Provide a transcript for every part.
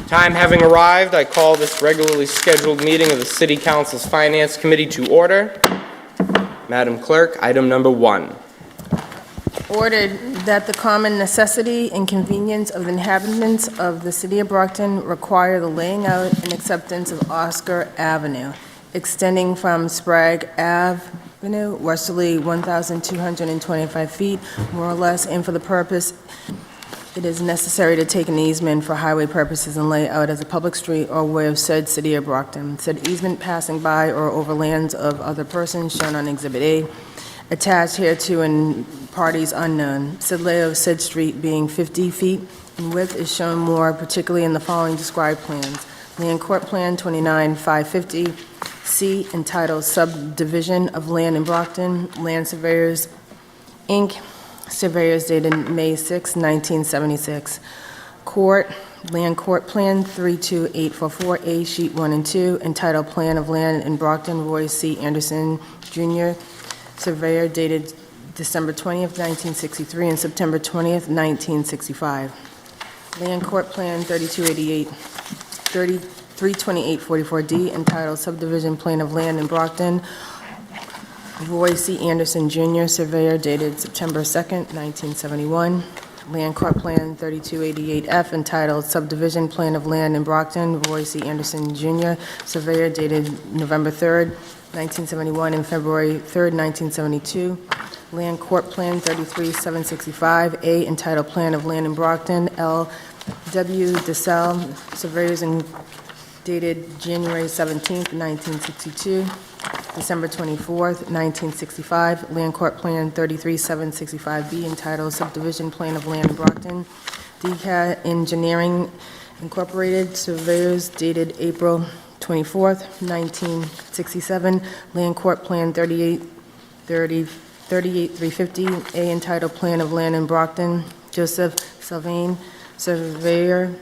Time having arrived, I call this regularly scheduled meeting of the City Council's Finance Committee to order. Madam Clerk, item number 1. Ordered that the common necessity and convenience of the inhabitants of the city of Brockton require the laying out and acceptance of Oscar Avenue, extending from Sprague Avenue, westerly 1,225 feet, more or less, and for the purpose it is necessary to take an easement for highway purposes and lay out as a public street or way of said city of Brockton. Said easement passing by or over lands of other persons shown on Exhibit A, attached hereto and parties unknown. Said layout of said street being 50 feet in width is shown more particularly in the following described plans. Land Court Plan 29-550, C, entitled Subdivision of Land in Brockton, Land Surveyors, Inc., Surveyors dated May 6, 1976. Court, Land Court Plan 32844A, Sheet 1 and 2, entitled Plan of Land in Brockton, Roy C. Anderson, Jr., Surveyor dated December 20th, 1963, and September 20th, 1965. Land Court Plan 32844D, entitled Subdivision Plan of Land in Brockton, Roy C. Anderson, Jr., Surveyor dated September 2nd, 1971. Land Court Plan 3288F, entitled Subdivision Plan of Land in Brockton, Roy C. Anderson, Jr., Surveyor dated November 3rd, 1971, and February 3rd, 1972. Land Court Plan 33765A, entitled Plan of Land in Brockton, L. W. DeSalle, Surveyors dated January 17th, 1962. December 24th, 1965, Land Court Plan 33765B, entitled Subdivision Plan of Land in Brockton, DCAT Engineering Incorporated, Surveyors dated April 24th, 1967, Land Court Plan 38350A, entitled Plan of Land in Brockton, Joseph Sylvain, Surveyor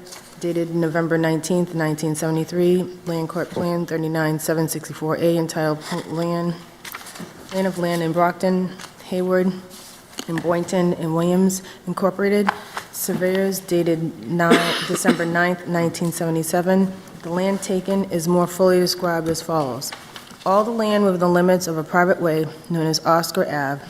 dated November 19th, 1973, Land Court Plan 39764A, entitled Land of Land in Brockton, Hayward, and Boynton and Williams Incorporated, Surveyors dated December 9th, 1977. The land taken is more fully described as follows. All the land within the limits of a private way known as Oscar Ave,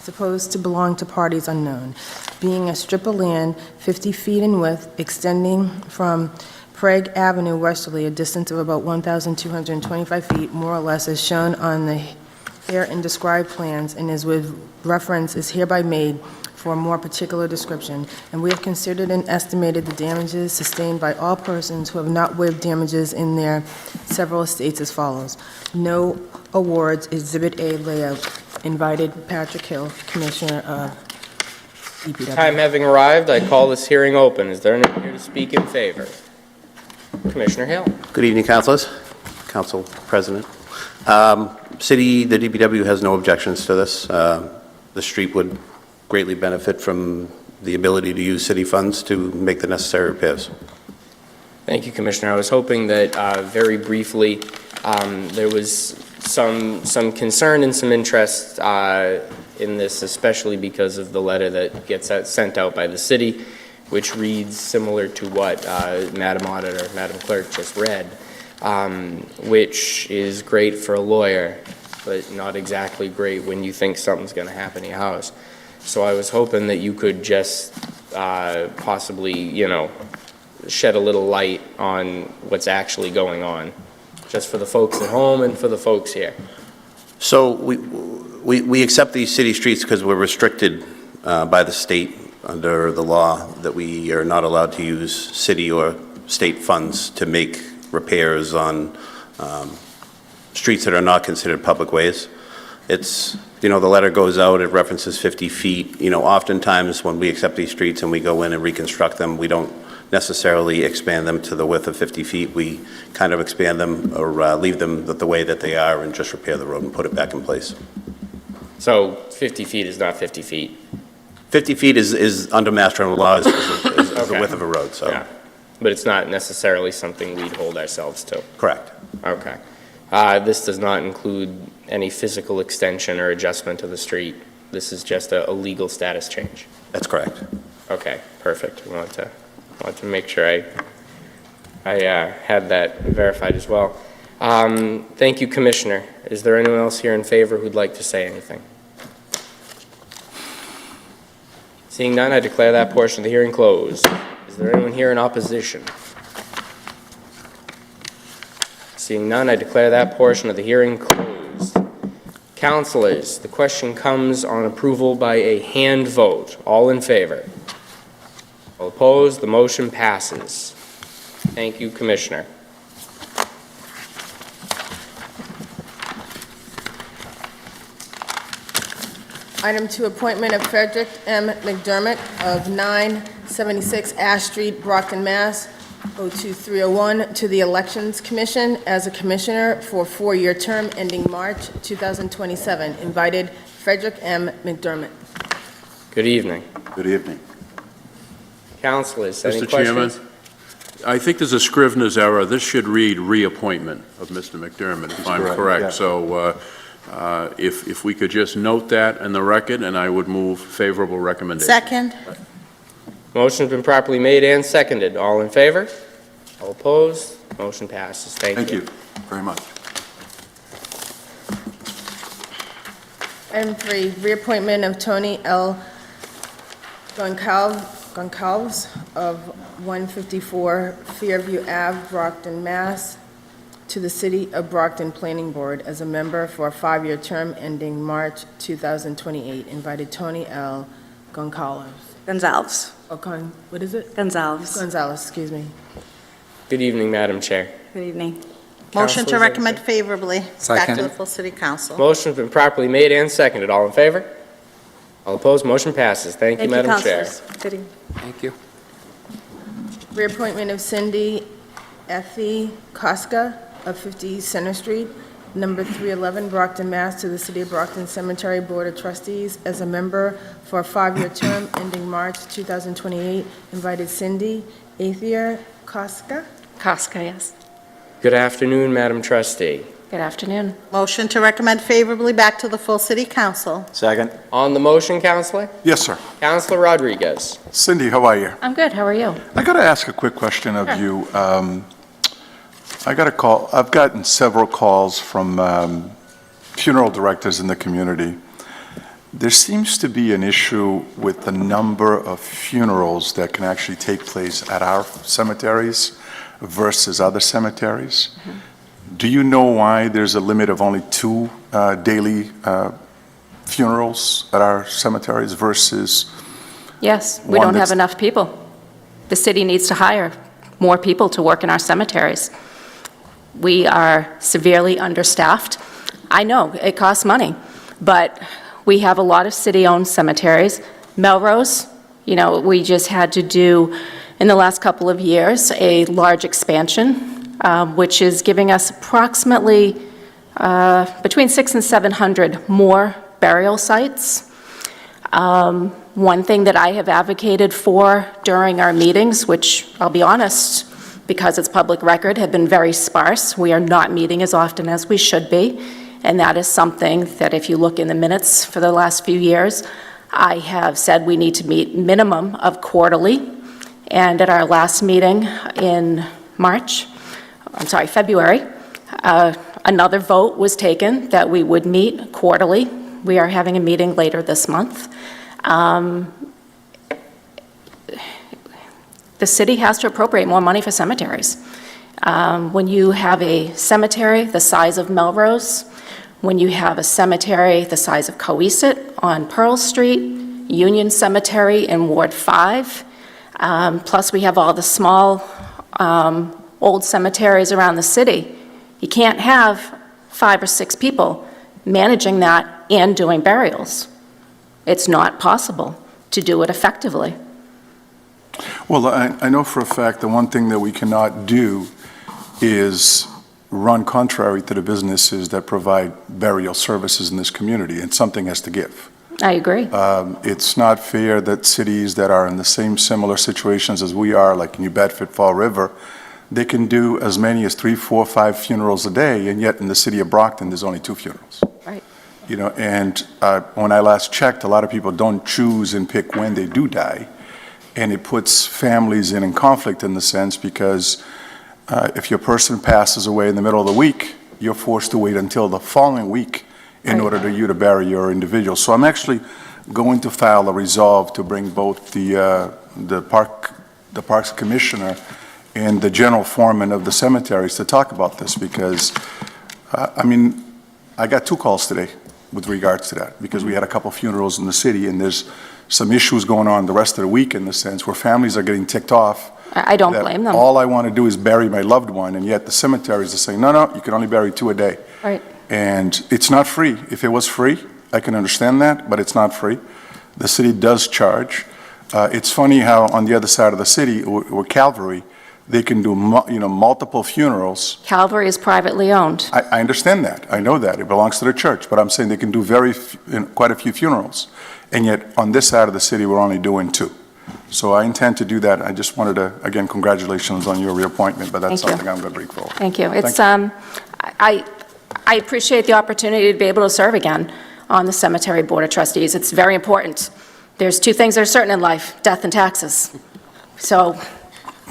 supposed to belong to parties unknown, being a strip of land 50 feet in width, extending from Prague Avenue westerly, a distance of about 1,225 feet, more or less, as shown on the here and described plans, and is with reference is hereby made for a more particular description. And we have considered and estimated the damages sustained by all persons who have not waived damages in their several estates as follows. No awards, Exhibit A layout. Invited Patrick Hill, Commissioner of DPW. Time having arrived, I call this hearing open. Is there anyone here to speak in favor? Commissioner Hill. Good evening, councilors, council president. The DPW has no objections to this. The street would greatly benefit from the ability to use city funds to make the necessary repairs. Thank you, Commissioner. I was hoping that very briefly there was some concern and some interest in this, especially because of the letter that gets sent out by the city, which reads similar to what Madam Auditor, Madam Clerk just read, which is great for a lawyer, but not exactly great when you think something's going to happen in your house. So I was hoping that you could just possibly, shed a little light on what's actually going on, just for the folks at home and for the folks here. So we accept these city streets because we're restricted by the state under the law that we are not allowed to use city or state funds to make repairs on streets that are not considered public ways. It's, the letter goes out, it references 50 feet. Oftentimes when we accept these streets and we go in and reconstruct them, we don't necessarily expand them to the width of 50 feet. We kind of expand them or leave them the way that they are and just repair the road and put it back in place. So 50 feet is not 50 feet? 50 feet is under Mass General law is the width of a road. So. Yeah, but it's not necessarily something we'd hold ourselves to? Correct. Okay. This does not include any physical extension or adjustment to the street. This is just a legal status change? That's correct. Okay, perfect. I want to make sure I I had that verified as well. Thank you, Commissioner. Is there anyone else here in favor who'd like to say anything? Seeing none, I declare that portion of the hearing closed. Is there anyone here in opposition? Seeing none, I declare that portion of the hearing closed. Councilors, the question comes on approval by a hand vote. All in favor? All opposed? The motion passes. Thank you, Commissioner. Item 2, appointment of Frederick M. McDermott of 976 Ash Street, Brockton, Mass. 02301 to the Elections Commission as a commissioner for a 4-year term ending March 2027. Invited Frederick M. McDermott. Good evening. Good evening. Councilors, any Mr. questions? Chairman, I think there's a Scrivener's error. This should read reappointment of Mr. McDermott, if I'm correct. yeah. So if we could just note that in the record, and I would move favorable recommendation. Second. Motion's been properly made and seconded. All in favor? All opposed? Motion passes. Thank you. Thank you very much. Item 3, reappointment of Tony L. Goncalves of 154 Fairview Ave, Brockton, Mass. to the City of Brockton Planning Board as a member for a 5-year term ending March 2028. Invited Tony L. Goncalves. Gonzalez. What is it? Gonzalez. Gonzalez, excuse me. Good evening, Madam Chair. Good evening. Motion Councilors, to recommend favorably back Second. to the full city council. Motion's been properly made and seconded. All in favor? All opposed? Motion passes. Thank you, Madam Chair. councilors. Good evening. Thank you. Reappointment of Cindy Effie Koska of 50 Center Street, number 311, Brockton, Mass. to the City of Brockton Cemetery Board of Trustees as a member for a 5-year term ending March 2028. Invited Cindy Athia Koska. Koska, yes. Good afternoon, Madam Trustee. Good afternoon. Motion to recommend favorably back to the full city council. Second. On the motion, Counselor? Yes, sir. Counselor Rodriguez. Cindy, how are you? I'm good. How are you? I got to ask a quick question of Sure. you. I've gotten several calls from funeral directors in the community. There seems to be an issue with the number of funerals that can actually take place at our cemeteries versus other cemeteries. Mm-hmm. Do you know why there's a limit of only 2 daily funerals at our cemeteries versus Yes, we One don't have that's- enough people. The city needs to hire more people to work in our cemeteries. We are severely understaffed. I know, it costs money, but we have a lot of city-owned cemeteries. Melrose, we just had to do, in the last couple of years, a large expansion, which is giving us approximately between 600 and 700 more burial sites. One thing that I have advocated for during our meetings, which I'll be honest, because it's public record, have been very sparse. We are not meeting as often as we should be, and that is something that if you look in the minutes for the last few years, I have said we need to meet minimum of quarterly, and at our last meeting in February, another vote was taken that we would meet quarterly. We are having a meeting later this month. The city has to appropriate more money for cemeteries. When you have a cemetery the size of Melrose, when you have a cemetery the size of Coesit on Pearl Street, Union Cemetery in Ward 5, plus we have all the small old cemeteries around the city, you can't have 5 or 6 people managing that and doing burials. It's not possible to do it effectively. Well, I know for a fact the one thing that we cannot do is run contrary to the businesses that provide burial services in this community, and something has to give. I agree. It's not fair that cities that are in the same similar situations as we are, like New Bedford, Fall River, they can do as many as 3, 4, 5 funerals a day, and yet in the city of Brockton, there's only 2 funerals. Right. And when I last checked, a lot of people don't choose and pick when they do die. And it puts families in conflict in the sense because If your person passes away in the middle of the week, you're forced to wait until the following week in Right. order to you to bury your individual. So I'm actually going to file a resolve to bring both the Parks Commissioner and the general foreman of the cemeteries to talk about this, because, I got 2 calls today with regards to that, because we had a couple funerals in the city, and there's some issues going on the rest of the week, in the sense where families are getting ticked off. I don't that blame them. All I want to do is bury my loved one, and yet the cemeteries are saying, no, you can only bury 2 a day. Right. And it's not free. If it was free, I can understand that, but it's not free. The city does charge. It's funny how on the other side of the city, or Calvary, they can do multiple funerals. Calvary is privately owned. I understand that. I know that. It belongs to the church. But I'm saying they can do quite a few funerals. And yet, on this side of the city, we're only doing 2. So I intend to do that. I just wanted to, again, congratulations on your reappointment, but that's Thank you. something I'm going to bring forward. Thank you. It's, Thank I appreciate the opportunity to be able to serve again on the Cemetery Board of Trustees. It's very important. There's 2 things that are certain in life, death and taxes. So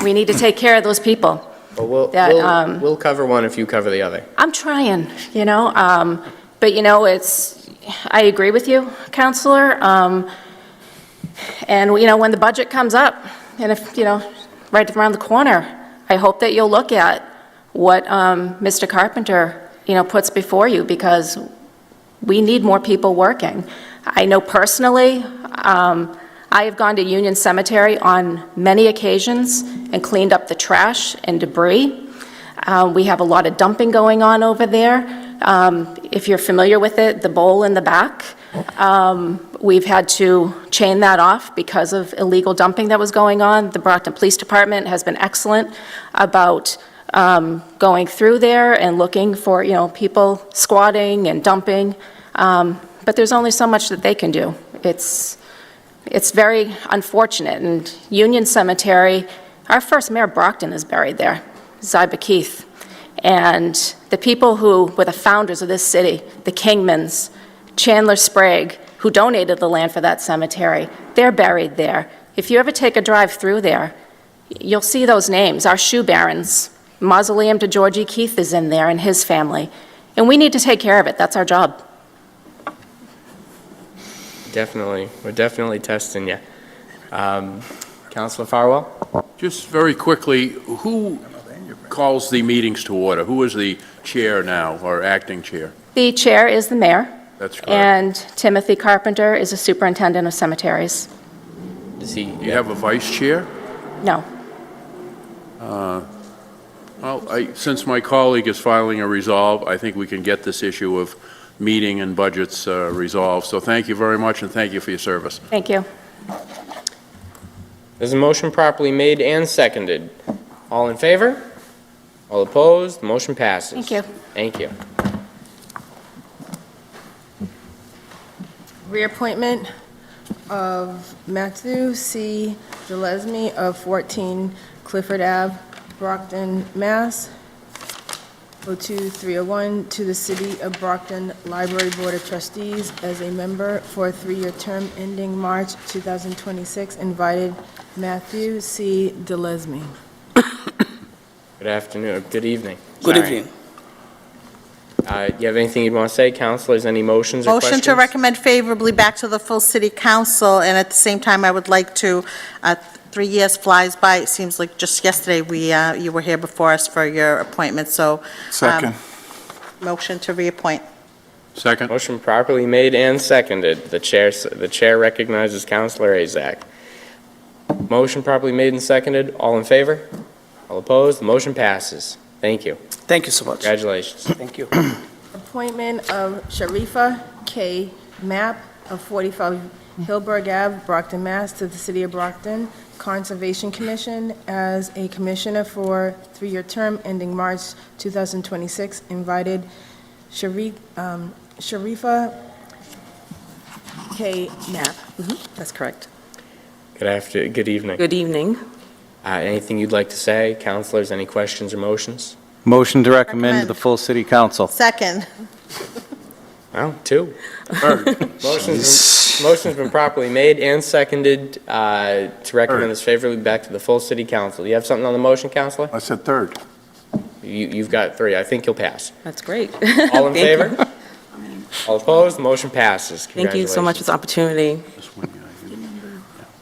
we need to take care of those people. Well, That, we'll cover one if you cover the other. I'm trying, but, I agree with you, Counselor. And, when the budget comes up, and if, right around the corner, I hope that you'll look at what Mr. Carpenter, puts before you, because we need more people working. I know personally, I have gone to Union Cemetery on many occasions and cleaned up the trash and debris. We have a lot of dumping going on over there. If you're familiar with it, the bowl in the back, we've had to chain that off because of illegal dumping that was going on. The Brockton Police Department has been excellent about going through there and looking for, people squatting and dumping. But there's only so much that they can do. It's very unfortunate. And Union Cemetery, our first mayor, Brockton, is buried there, Ziba Keith. And the people who were the founders of this city, the Kingmans, Chandler Sprague, who donated the land for that cemetery, they're buried there. If you ever take a drive through there, you'll see those names. Our shoe barons, mausoleum to Georgie Keith is in there and his family. And we need to take care of it. That's our job. Definitely. We're definitely testing you. Councilor Farwell? Just very quickly, who calls the meetings to order? Who is the chair now, or acting chair? The chair is the mayor. That's correct. And Timothy Carpenter is a superintendent of cemeteries. Does he? Do you have a vice chair? No. Well, since my colleague is filing a resolve, I think we can get this issue of meeting and budgets resolved. So thank you very much, and thank you for your service. Thank you. There's a motion properly made and seconded. All in favor? All opposed? The motion passes. Thank you. Thank you. Reappointment of Matthew C. Gillespie of 14 Clifford Ave, Brockton, Mass. 02301 to the City of Brockton Library Board of Trustees as a member for a 3-year term ending March 2026. Invited Matthew C. Gillespie. Good afternoon, good evening. Good Sorry. evening. You have anything you'd want to say, councilors? Any motions or questions? Motion to recommend favorably back to the full city council, and at the same time, I would like to, 3 years flies by. It seems like just yesterday you were here before us for your appointment, so. Second. Motion to reappoint. Second? Motion properly made and seconded. The chair recognizes Councilor Azak. Motion properly made and seconded. All in favor? All opposed? The motion passes. Thank you. Thank you so much. Congratulations. Thank you. Appointment of Sharifa K. Mapp of 45 Hillberg Ave, Brockton, Mass. to the City of Brockton Conservation Commission as a commissioner for 3-year term ending March 2026. Invited Sharifa K. Mapp. That's correct. Good evening. Good evening. Anything you'd like to say? Councilors, any questions or motions? Motion to recommend to the Recommend. full city council. Second. Well, 2. Motion's been properly made and seconded to recommend this favorably back to the full city council. Do you have something on the motion, Councilor? I said third. you've got 3. I think you'll pass. That's great. All in Thank you. favor? All opposed? The motion passes. Thank you so much for the opportunity. This one,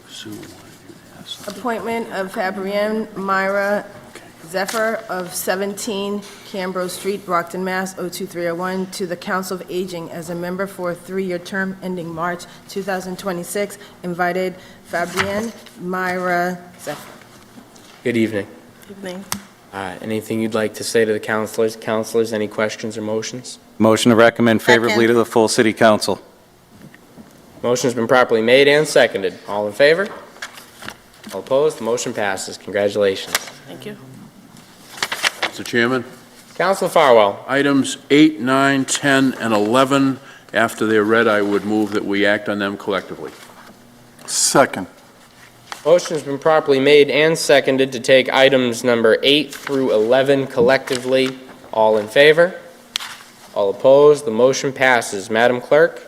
Sue wanted you to ask. Appointment of Fabienne Myra Zephyr of 17 Cambro Street, Brockton, Mass. 02301, to the Council of Aging as a member for a 3-year term ending March 2026. Invited Fabienne Myra Zephyr. Good evening. Evening. Anything you'd like to say to the councilors? Councilors, any questions or motions? Motion to recommend favorably Second. to the full city council. Motion's been properly made and seconded. All in favor? All opposed? The motion passes. Congratulations. Thank you. Mr. Chairman, Councilor Farwell. items 8, 9, 10, and 11, after they're read, I would move that we act on them collectively. Second. Motion's been properly made and seconded to take items number 8 through 11 collectively. All in favor? All opposed? The motion passes. Madam Clerk?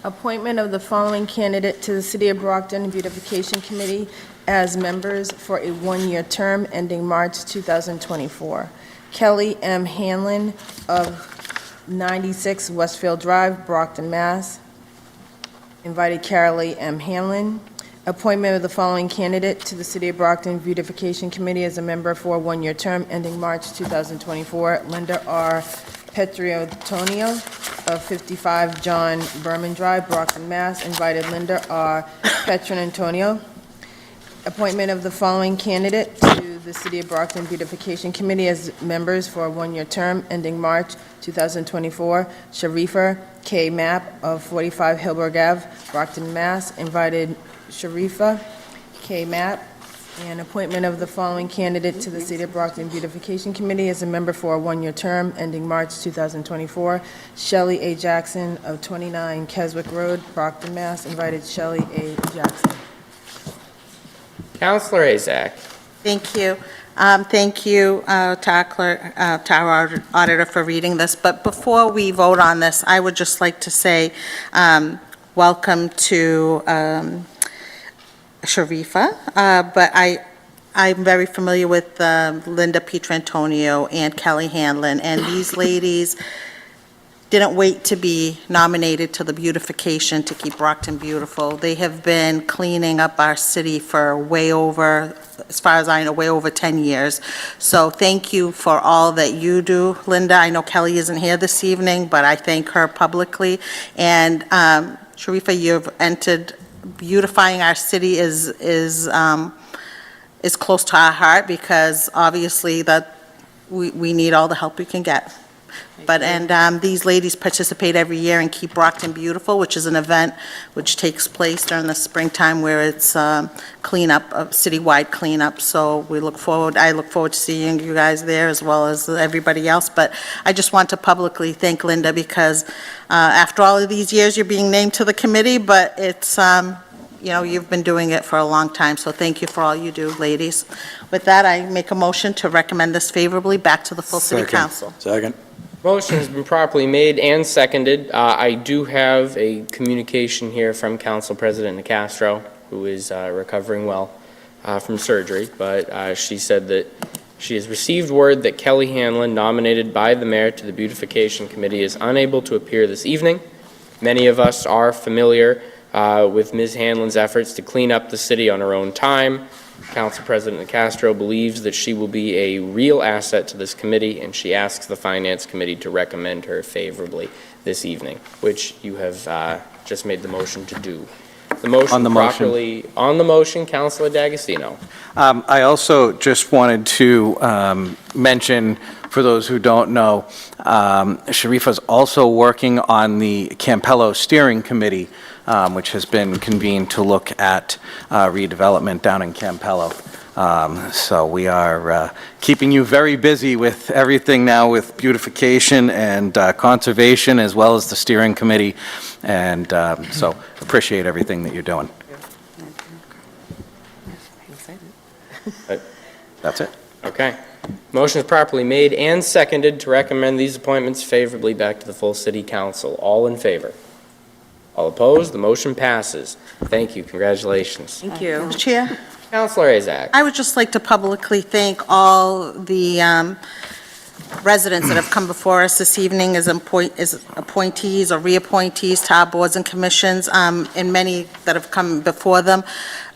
Appointment of the following candidate to the City of Brockton Beautification Committee as members for a 1-year term ending March 2024. Kelly M. Hanlon of 96 Westfield Drive, Brockton, Mass. Invited Carolee M. Hanlon. Appointment of the following candidate to the City of Brockton Beautification Committee as a member for a 1-year term ending March 2024. Linda R. Petriotonio of 55 John Berman Drive, Brockton, Mass. Invited Linda R. Petrantonio. Appointment of the following candidate to the City of Brockton Beautification Committee as members for a 1-year term ending March 2024. Sharifa K. Mapp of 45 Hillberg Ave, Brockton, Mass. Invited Sharifa K. Mapp. And appointment of the following candidate to the City of Brockton Beautification Committee as a member for a 1-year term ending March 2024. Shelley A. Jackson of 29 Keswick Road, Brockton, Mass. Invited Shelley A. Jackson. Councilor Azak. Thank you. Thank you to our clerk, to our auditor for reading this. But before we vote on this, I would just like to say welcome to Sharifa, but I'm very familiar with Linda Pietrantonio and Kelly Hanlon, and these ladies didn't wait to be nominated to the beautification to keep Brockton beautiful. They have been cleaning up our city for way over, as far as I know, way over 10 years. So thank you for all that you do, Linda. I know Kelly isn't here this evening, but I thank her publicly. And Sharifa, you've entered beautifying our city is close to our heart, because obviously that we need all the help we can get. But, and these ladies participate every year in Keep Brockton Beautiful, which is an event which takes place during the springtime where it's cleanup, citywide cleanup. So I look forward to seeing you guys there as well as everybody else. But I just want to publicly thank Linda, because after all of these years, you're being named to the committee, but it's, you know, you've been doing it for a long time. So thank you for all you do, ladies. With that, I make a motion to recommend this favorably back to the full city council. Second. Motion has been properly made and seconded. I do have a communication here from Council President Nicastro, who is recovering well from surgery, but she said that she has received word that Kelly Hanlon, nominated by the mayor to the Beautification Committee, is unable to appear this evening. Many of us are familiar with Ms. Hanlon's efforts to clean up the city on her own time. Council President Castro believes that she will be a real asset to this committee, and she asks the Finance Committee to recommend her favorably this evening, which you have just made the motion to do. The motion On the motion. properly on the motion, Councilor D'Agostino. I also just wanted to mention, for those who don't know, Sharifa's also working on the Campello Steering Committee, which has been convened to look at redevelopment down in Campello. So we are keeping you very busy with everything now, with beautification and conservation, as well as the steering committee. And so appreciate everything that you're doing. That's it. Okay. Motion is properly made and seconded to recommend these appointments favorably back to the full city council. All in favor? All opposed? The motion passes. Thank you. Congratulations. Thank you. Chair? Councilor Azak. I would just like to publicly thank all the residents that have come before us this evening as appointees or reappointees to our boards and commissions, and many that have come before them.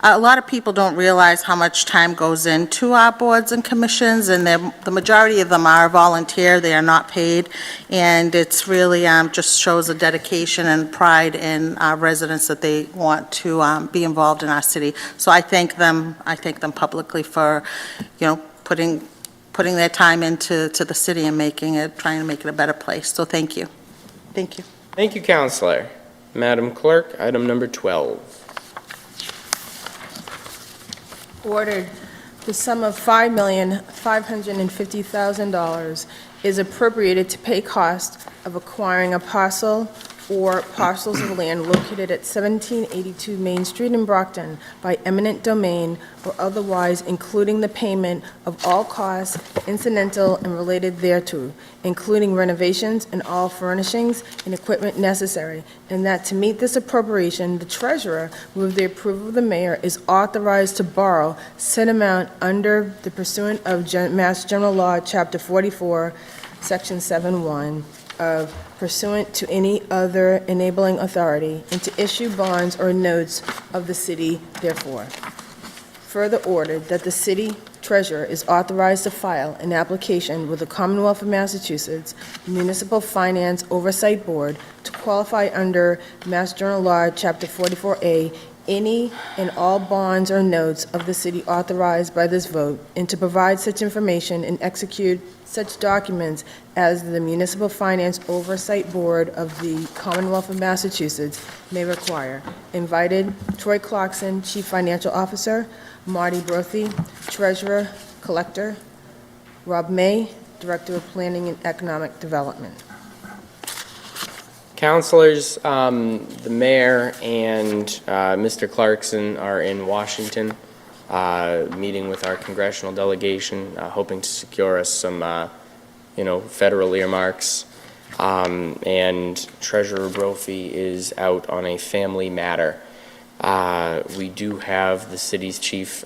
A lot of people don't realize how much time goes into our boards and commissions, and the majority of them are volunteer, they are not paid, and it's really just shows a dedication and pride in our residents that they want to be involved in our city. So I thank them publicly for, putting their time into the city and trying to make it a better place. So thank you. Thank you. Thank you, Counselor. Madam Clerk, item number 12. Ordered, the sum of $5,550,000 is appropriated to pay cost of acquiring a parcel or parcels of land located at 1782 Main Street in Brockton by eminent domain or otherwise, including the payment of all costs incidental and related thereto, including renovations and all furnishings and equipment necessary, and that to meet this appropriation, the treasurer, with the approval of the mayor, is authorized to borrow said amount under the pursuant of Mass General Law, Chapter 44, Section 7-1, of pursuant to any other enabling authority, and to issue bonds or notes of the city therefore. Further ordered that the city treasurer is authorized to file an application with the Commonwealth of Massachusetts Municipal Finance Oversight Board to qualify under Mass General Law, Chapter 44A, any and all bonds or notes of the city authorized by this vote, and to provide such information and execute such documents as the Municipal Finance Oversight Board of the Commonwealth of Massachusetts may require. Invited, Troy Clarkson, Chief Financial Officer; Marty Brophy, Treasurer, Collector; Rob May, Director of Planning and Economic Development. Councilors, the mayor and Mr. Clarkson are in Washington, meeting with our congressional delegation, hoping to secure us some, federal earmarks. And Treasurer Brophy is out on a family matter. We do have the city's chief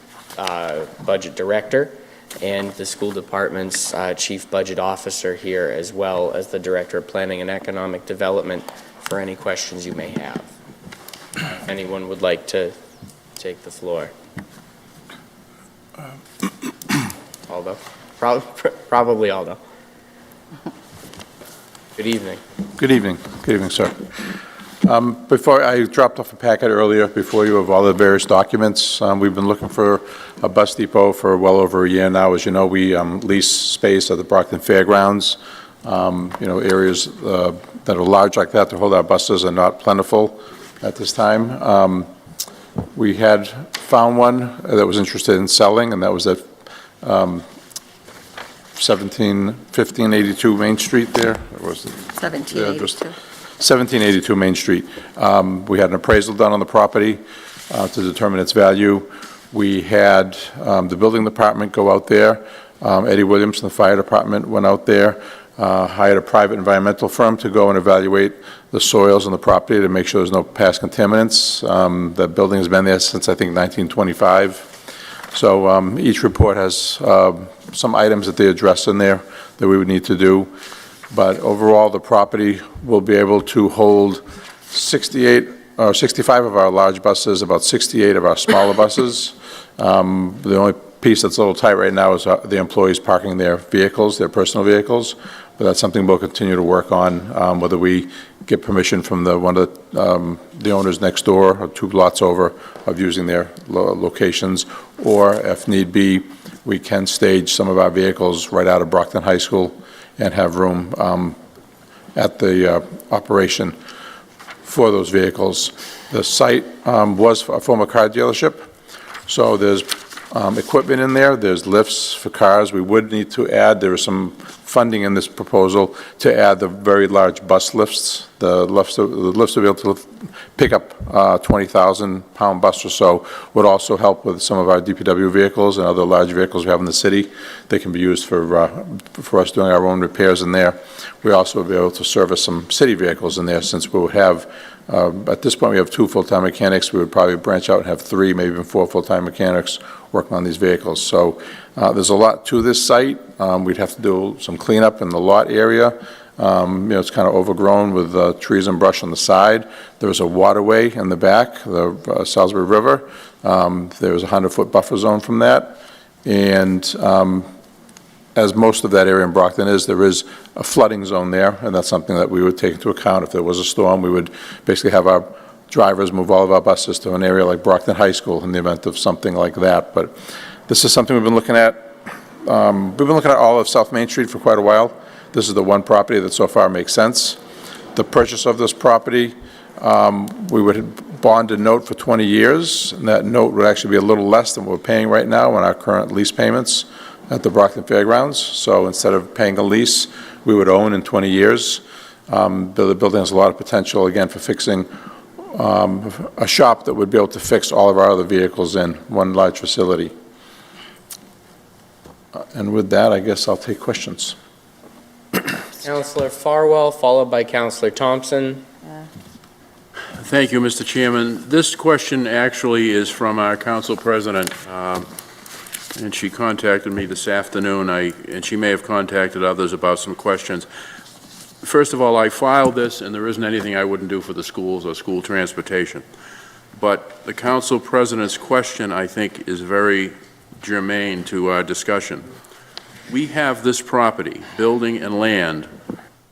budget director and the school department's chief budget officer here, as well as the director of planning and economic development, for any questions you may have. If anyone would like to take the floor. Aldo? Probably Aldo. Good evening. Good evening. Good evening, sir. Before, I dropped off a packet earlier before you of all the various documents. We've been looking for a bus depot for well over a year now. As you know, we lease space at the Brockton Fairgrounds. Areas that are large like that to hold our buses are not plentiful at this time. We had found one that was interested in selling, and that was at 1582 Main Street there. Or was it? 1782. 1782 Main Street. We had an appraisal done on the property to determine its value. We had the building department go out there. Eddie Williams from the fire department went out there, hired a private environmental firm to go and evaluate the soils on the property to make sure there's no past contaminants. The building has been there since, I think, 1925. So each report has some items that they address in there that we would need to do. But overall, the property will be able to hold 65 of our large buses, about 68 of our smaller buses. The only piece that's a little tight right now is the employees parking their vehicles, their personal vehicles. But that's something we'll continue to work on, whether we get permission from one of the owners next door or 2 lots over of using their locations, or if need be, we can stage some of our vehicles right out of Brockton High School and have room at the operation for those vehicles. The site was a former car dealership, so there's equipment in there, there's lifts for cars. We would need to add, there is some funding in this proposal to add the very large bus lifts. The lifts will be able to pick up 20,000-pound bus or so, would also help with some of our DPW vehicles and other large vehicles we have in the city. They can be used for us doing our own repairs in there. We also will be able to service some city vehicles in there, since we will have At this point, we have 2 full-time mechanics. We would probably branch out and have 3, maybe even 4 full-time mechanics working on these vehicles. So there's a lot to this site. We'd have to do some cleanup in the lot area. It's kind of overgrown with trees and brush on the side. There's a waterway in the back, the Salisbury River. There's a 100-foot buffer zone from that. And as most of that area in Brockton is, there is a flooding zone there, and that's something that we would take into account. If there was a storm, we would basically have our drivers move all of our buses to an area like Brockton High School in the event of something like that. But this is something we've been looking at. We've been looking at all of South Main Street for quite a while. This is the one property that so far makes sense. The purchase of this property, we would bond a note for 20 years, and that note would actually be a little less than we're paying right now on our current lease payments at the Brockton Fairgrounds. So instead of paying a lease, we would own in 20 years. The building has a lot of potential, again, for fixing a shop that would be able to fix all of our other vehicles in one large facility. And with that, I guess I'll take questions. Councillor Farwell, followed by Councillor Thompson. Thank you, Mr. Chairman. This question actually is from our council president, and she contacted me this afternoon, and she may have contacted others about some questions. First of all, I filed this, and there isn't anything I wouldn't do for the schools or school transportation. But the council president's question, I think, is very germane to our discussion. We have this property, building and land,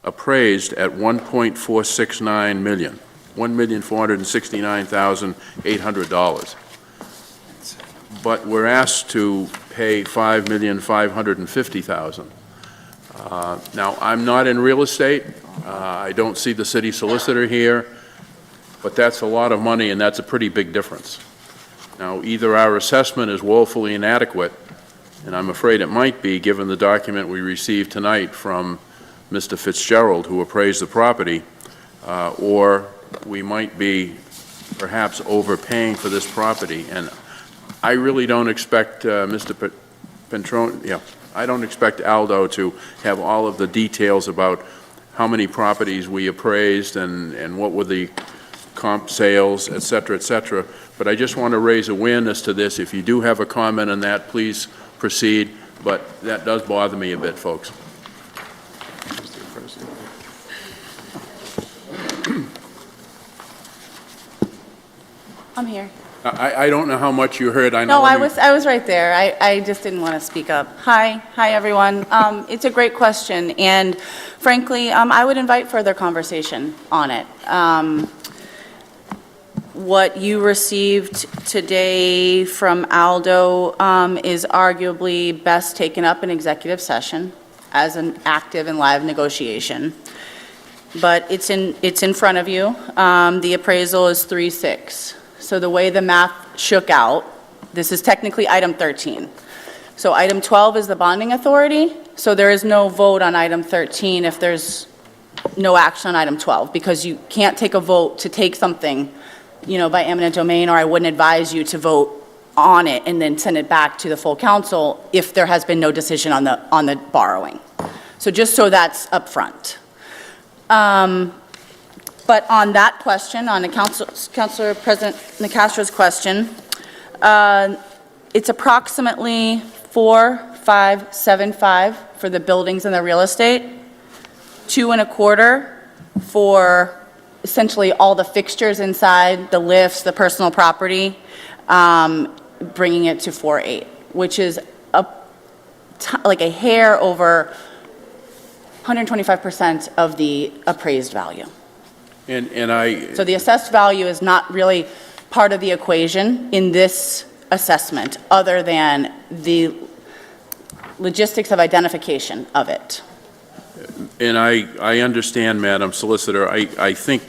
appraised at $1.469 million, $1,469,800. But we're asked to pay $5,550,000. Now, I'm not in real estate. I don't see the city solicitor here, but that's a lot of money, and that's a pretty big difference. Now, either our assessment is woefully inadequate, and I'm afraid it might be, given the document we received tonight from Mr. Fitzgerald, who appraised the property, or we might be perhaps overpaying for this property. And I really don't expect Mr. Petrone, I don't expect Aldo to have all of the details about how many properties we appraised and what were the comp sales, et cetera, but I just want to raise awareness to this. If you do have a comment on that, please proceed, but that does bother me a bit, folks. I'm here. I don't know how much you heard. I know. No, I was right there. I just didn't want to speak up. Hi, everyone. It's a great question, and frankly, I would invite further conversation on it. What you received today from Aldo is arguably best taken up in executive session as an active and live negotiation. But it's in front of you. The appraisal is 3.6. So the way the math shook out, this is technically item 13. So item 12 is the bonding authority. So there is no vote on item 13 if there's no action on item 12, because you can't take a vote to take something, by eminent domain, or I wouldn't advise you to vote on it and then send it back to the full council if there has been no decision on the borrowing. So just so that's up front. But on that question, on the Councilor President Nicastro's question, it's approximately 4,575 for the buildings and the real estate, 2.25 for essentially all the fixtures inside, the lifts, the personal property, bringing it to 4.8, which is like a hair over 125% of the appraised value. So the assessed value is not really part of the equation in this assessment, other than the logistics of identification of it. And I understand, Madam Solicitor. I think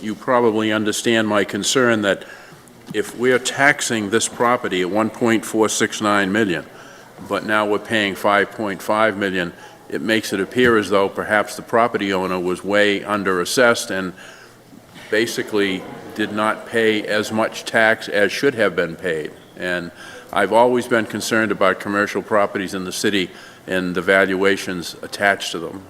you probably understand my concern that if we're taxing this property at $1.469 million, but now we're paying $5.5 million, it makes it appear as though perhaps the property owner was way underassessed and basically did not pay as much tax as should have been paid. And I've always been concerned about commercial properties in the city and the valuations attached to them.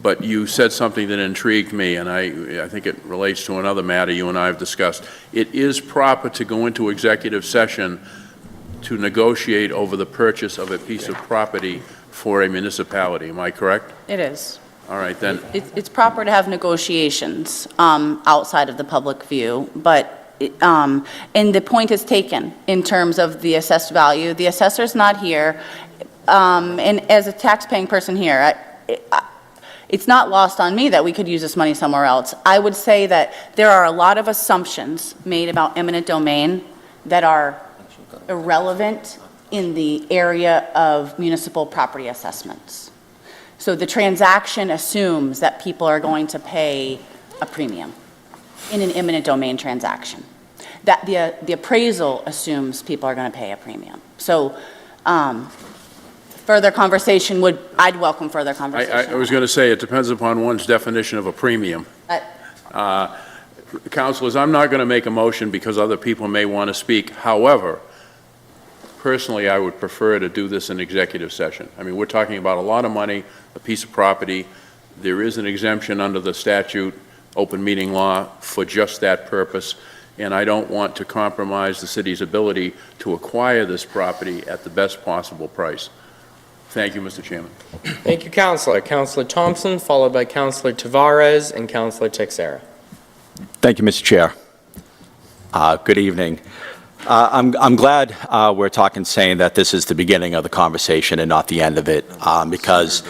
but you said something that intrigued me, and I think it relates to another matter you and I have discussed. It is proper to go into executive session to negotiate over the purchase of a piece of property for a municipality. Am I correct? It is. All right, then. It's proper to have negotiations outside of the public view, but, and the point is taken in terms of the assessed value. The assessor's not here, and as a tax-paying person here, it's not lost on me that we could use this money somewhere else. I would say that there are a lot of assumptions made about eminent domain that are irrelevant in the area of municipal property assessments. So the transaction assumes that people are going to pay a premium in an eminent domain transaction. That the appraisal assumes people are going to pay a premium. So further conversation I'd welcome further conversation. I was going to say, it depends upon one's definition of a premium. Uh, Councilors, I'm not going to make a motion because other people may want to speak. However, personally, I would prefer to do this in executive session. I mean, we're talking about a lot of money, a piece of property. There is an exemption under the statute, open meeting law, for just that purpose, and I don't want to compromise the city's ability to acquire this property at the best possible price. Thank you, Mr. Chairman. Thank you, Councilor. Councilor Thompson, followed by Councilor Tavares and Councilor Texera. Thank you, Mr. Chair. Good evening. I'm glad we're saying that this is the beginning of the conversation and not the end of it, because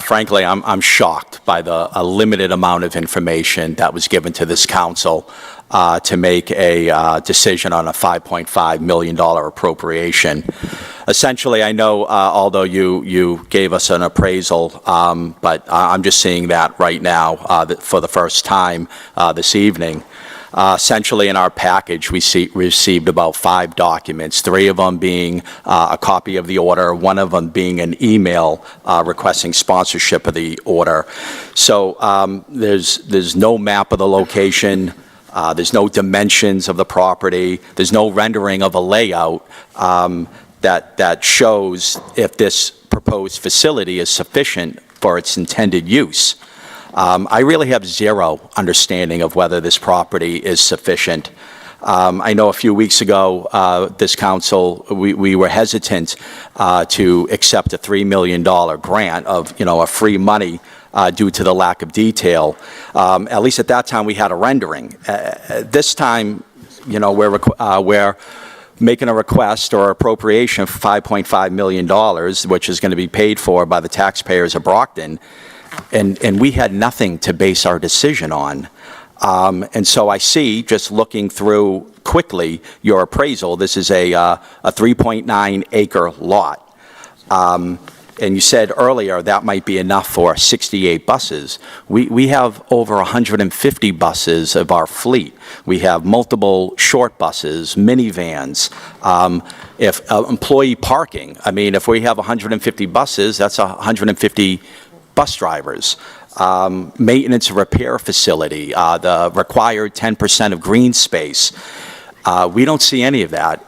frankly, I'm shocked by the limited amount of information that was given to this council to make a decision on a $5.5 million appropriation. Essentially, I know, although you gave us an appraisal, but I'm just seeing that right now for the first time this evening. Essentially, in our package, we received about 5 documents, 3 of them being a copy of the order, 1 of them being an email requesting sponsorship of the order. So there's no map of the location, there's no dimensions of the property, there's no rendering of a layout that shows if this proposed facility is sufficient for its intended use. I really have zero understanding of whether this property is sufficient. I know a few weeks ago, this council, we were hesitant to accept a $3 million grant of, a free money due to the lack of detail. At least at that time, we had a rendering. This time, we're making a request or appropriation for $5.5 million, which is going to be paid for by the taxpayers of Brockton. And we had nothing to base our decision on. And so I see, just looking through quickly your appraisal, this is a 3.9 acre lot. And you said earlier that might be enough for 68 buses. We have over 150 buses of our fleet. We have multiple short buses, minivans, employee parking. I mean, if we have 150 buses, that's 150 bus drivers, maintenance and repair facility, the required 10% of green space. We don't see any of that.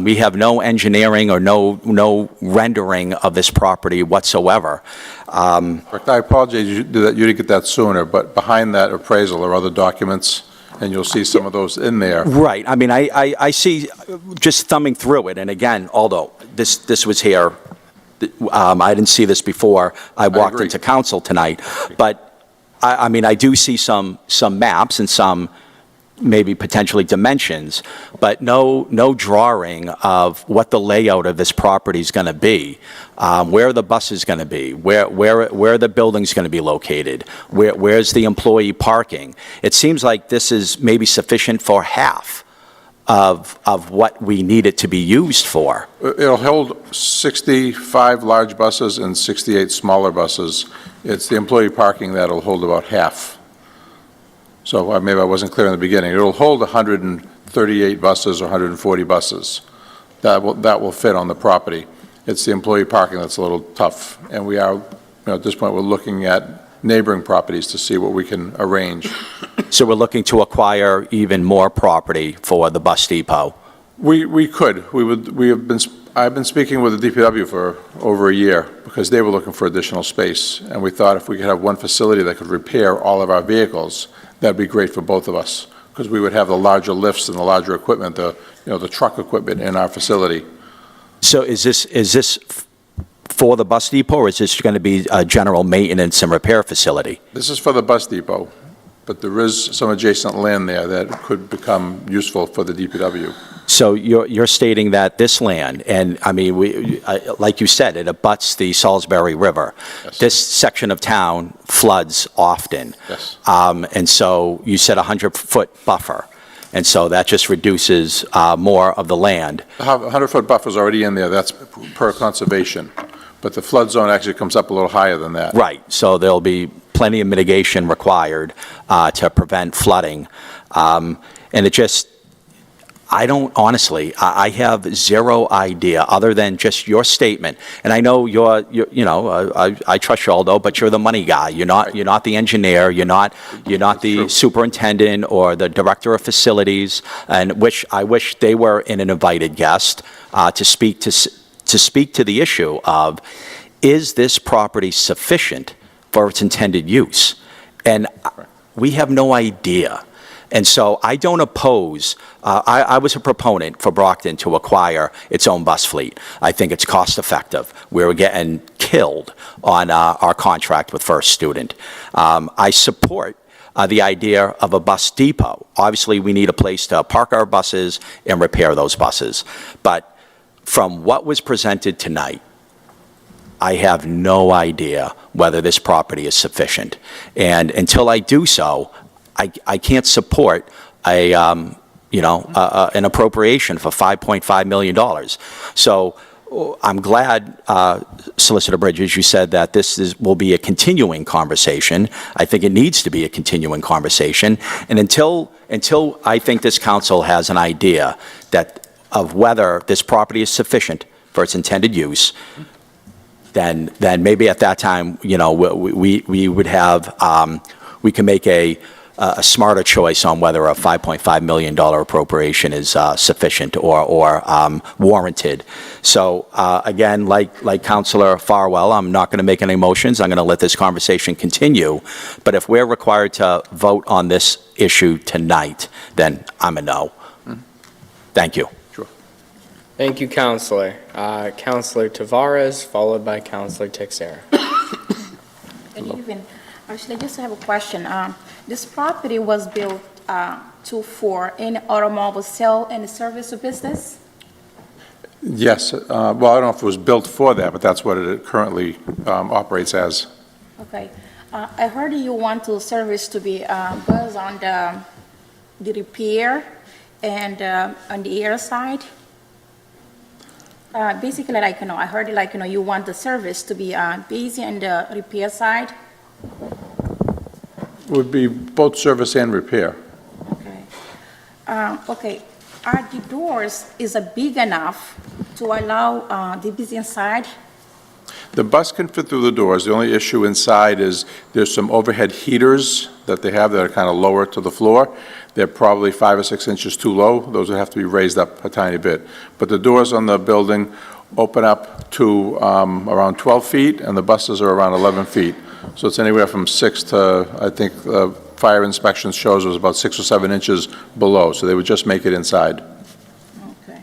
We have no engineering or no rendering of this property whatsoever. I apologize you didn't get that sooner, but behind that appraisal are other documents, and you'll see some of those in there. Right. I mean, I see, just thumbing through it, and again, although this was here, I didn't see this before I walked into council tonight, but I mean, I do see some maps and some maybe potentially dimensions, but no drawing of what the layout of this property is going to be, where the bus is going to be, where the building's going to be located, where's the employee parking. It seems like this is maybe sufficient for half of what we need it to be used for. It'll hold 65 large buses and 68 smaller buses. It's the employee parking that'll hold about half. So maybe I wasn't clear in the beginning. It'll hold 138 buses or 140 buses. That will fit on the property. It's the employee parking that's a little tough. And we are, at this point, we're looking at neighboring properties to see what we can arrange. So we're looking to acquire even more property for the bus depot. We could. I've been speaking with the DPW for over a year, because because they were looking for additional space. And we thought if we could have one facility that could repair all of our vehicles, that'd be great for both of us, because we would have the larger lifts and the larger equipment, the truck equipment in our facility. So is this for the bus depot, or is this going to be a general maintenance and repair facility? This is for the bus depot, but there is some adjacent land there that could become useful for the DPW. So you're stating that this land, and I mean, like you said, it abuts the Salisbury River. Yes. This section of town floods often. Yes. And so you said 100-foot buffer, and so that just reduces more of the land. The 100-foot buffer's already in there, that's per conservation, but the flood zone actually comes up a little higher than that. Right, so there'll be plenty of mitigation required to prevent flooding. And it just, I don't, honestly, I have zero idea, other than just your statement. And I know I trust you, Aldo, but you're the money guy. You're not the engineer, you're not the superintendent or the director of facilities, and I wish they were an invited guest to speak to the issue of, is this property sufficient for its intended use? And we have no idea. And so I don't oppose, I was a proponent for Brockton to acquire its own bus fleet. I think it's cost effective. We were getting killed on our contract with First Student. I support the idea of a bus depot. Obviously, we need a place to park our buses and repair those buses. But from what was presented tonight, I have no idea whether this property is sufficient. And until I do so, I can't support an appropriation for $5.5 million. So I'm glad, Solicitor Bridges, you said that will be a continuing conversation. I think it needs to be a continuing conversation. And until I think this council has an idea of whether this property is sufficient for its intended use, then maybe at that time, we would have, we can make a smarter choice on whether a $5.5 million appropriation is sufficient or warranted. So again, like Councilor Farwell, I'm not going to make any motions. I'm going to let this conversation continue. But if we're required to vote on this issue tonight, then I'm a no. Thank you. Thank you, Counselor. Counselor Tavares, followed by Counselor Texera. Good evening. Actually, I just have a question. This property was built for any automobile sale and service or business? Yes, well, I don't know if it was built for that, but that's what it currently operates as. Okay. I heard you want the service to be based on the repair and on the air side. Basically, I heard you want the service to be based on the repair side. Would be both service and repair. Okay. Okay. Are the doors big enough to allow the business side? The bus can fit through the doors. The only issue inside is there's some overhead heaters that they have that are kind of lower to the floor. They're probably 5 or 6 inches too low. Those would have to be raised up a tiny bit. But the doors on the building open up to around 12 feet, and the buses are around 11 feet. So it's anywhere from 6 to, I think, fire inspection shows it was about 6 or 7 inches below. So they would just make it inside. Okay.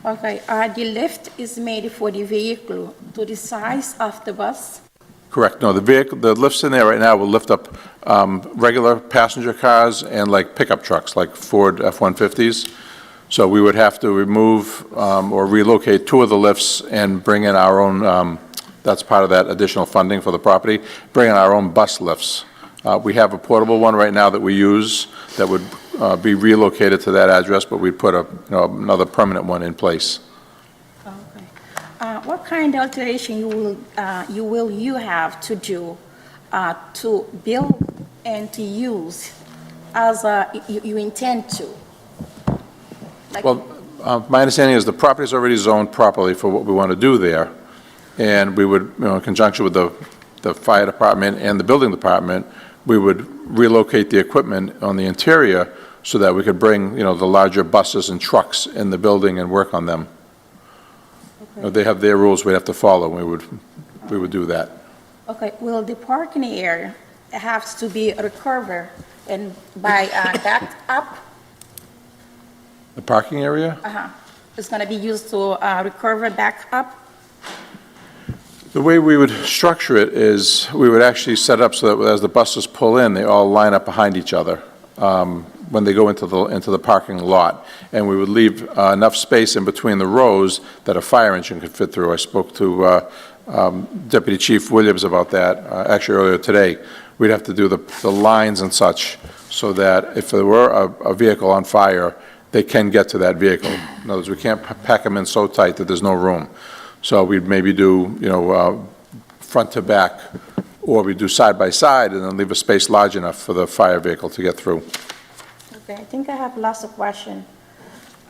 Okay. The lift is made for the vehicle to the size of the bus? Correct. No, the lifts in there right now will lift up regular passenger cars and like pickup trucks, like Ford F-150s. So we would have to remove or relocate 2 of the lifts and bring in our own, that's part of that additional funding for the property, bring in our own bus lifts. We have a portable one right now that we use that would be relocated to that address, but we'd put another permanent one in place. What kind of alteration you have to do to build and to use as you intend to? Well, my understanding is the property is already zoned properly for what we want to do there, and we would, in conjunction with the fire department and the building department, we would relocate the equipment on the interior so that we could bring, the larger buses and trucks in the building and work on them. They have their rules we'd have to follow. We would we would do that. Okay, well, the parking area has to be recovered and by backed up, The parking area? it's going to be used to recover back up? The way we would structure it is, we would actually set up so that as the buses pull in, they all line up behind each other when they go into the parking lot. And we would leave enough space in between the rows that a fire engine could fit through. I spoke to Deputy Chief Williams about that, actually earlier today. We'd have to do the lines and such so that if there were a vehicle on fire, they can get to that vehicle. In other words, we can't pack them in so tight that there's no room. So we'd maybe do, front to back, or we do side by side and then leave a space large enough for the fire vehicle to get through. Okay, I think I have lots of questions.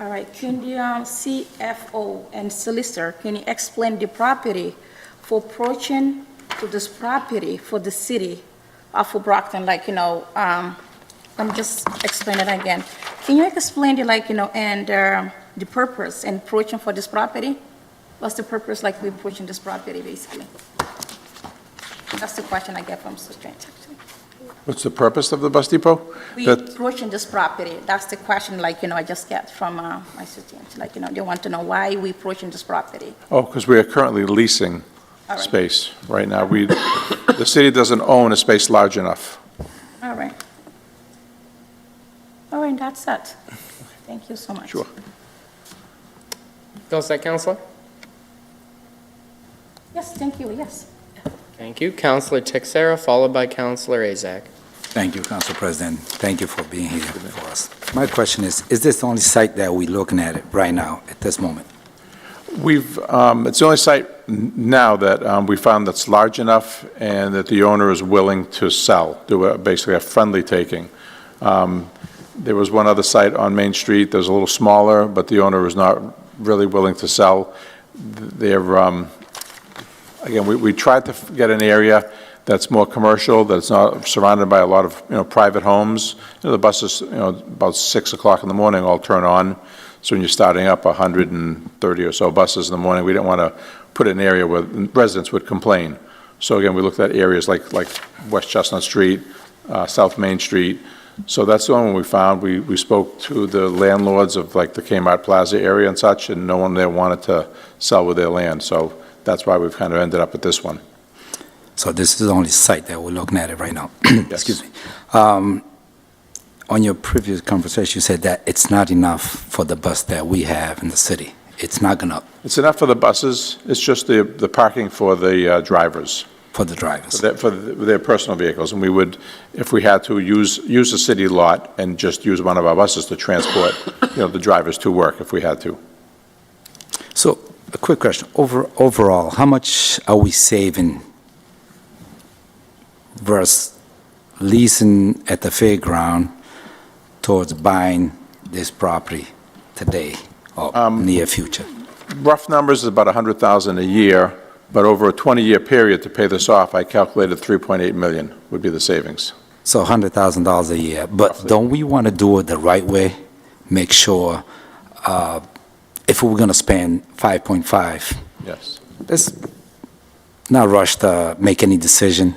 All right, can the CFO and solicitor, can you explain the property for approaching to this property for the city of Brockton, let me just explain it again. Can you explain the purpose and approaching for this property? What's the purpose, we're approaching this property, basically? That's the question I get from students, actually. What's the purpose of the bus depot? We approaching this property, that's the question, I just get from my students, they want to know why we approaching this property. Oh, because we are currently leasing All right. space right now. The city doesn't own a space large enough. All right. All right, that's it. Thank you so much. Sure. All set, Counselor? Yes, thank you, yes. Thank you. Counselor Texera, followed by Counselor Azak. Thank you, Council President. Thank you for being here for us. My question is this the only site that we're looking at right now, at this moment? It's the only site now that we found that's large enough and that the owner is willing to sell, do basically a friendly taking. There was one other site on Main Street that was a little smaller, but the owner was not really willing to sell. Again, we tried to get an area that's more commercial, that's not surrounded by a lot of, private homes. The buses, about 6 o'clock in the morning all turn on. So when you're starting up 130 or so buses in the morning, we didn't want to put it in an area where residents would complain. So again, we looked at areas like West Chestnut Street, South Main Street. So that's the only one we found. We spoke to the landlords of the Kmart Plaza area and such, and no one there wanted to sell with their land. So that's why we've kind of ended up at this one. So this is the only site that we're looking at it right now? Yes. Excuse me. On your previous conversation, you said that it's not enough for the bus that we have in the city. It's not going to... It's enough for the buses. It's just the parking for the drivers. For the drivers. For their personal vehicles. And we would, if we had to, use the city lot and just use one of our buses to transport, the drivers to work if we had to. So, a quick question. Overall, how much are we saving versus leasing at the fairground towards buying this property today or near future? Rough numbers is about $100,000 a year, but over a 20-year period to pay this off, I calculated $3.8 million would be the savings. So $100,000 a year. But Roughly. Don't we want to do it the right way? Make sure if we're going to spend 5.5, Yes. let's not rush to make any decision,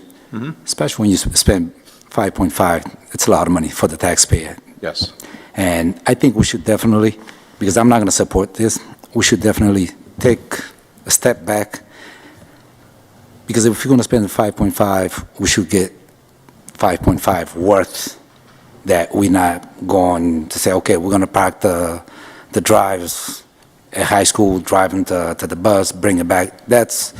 especially when you spend 5.5. It's a lot of money for the taxpayer. Yes. And I think we should definitely, because I'm not going to support this, we should definitely take a step back. Because if we're going to spend 5.5, we should get 5.5 worth that we're not going to say, okay, we're going to park the drivers at high school, driving to the bus, bring it back. It's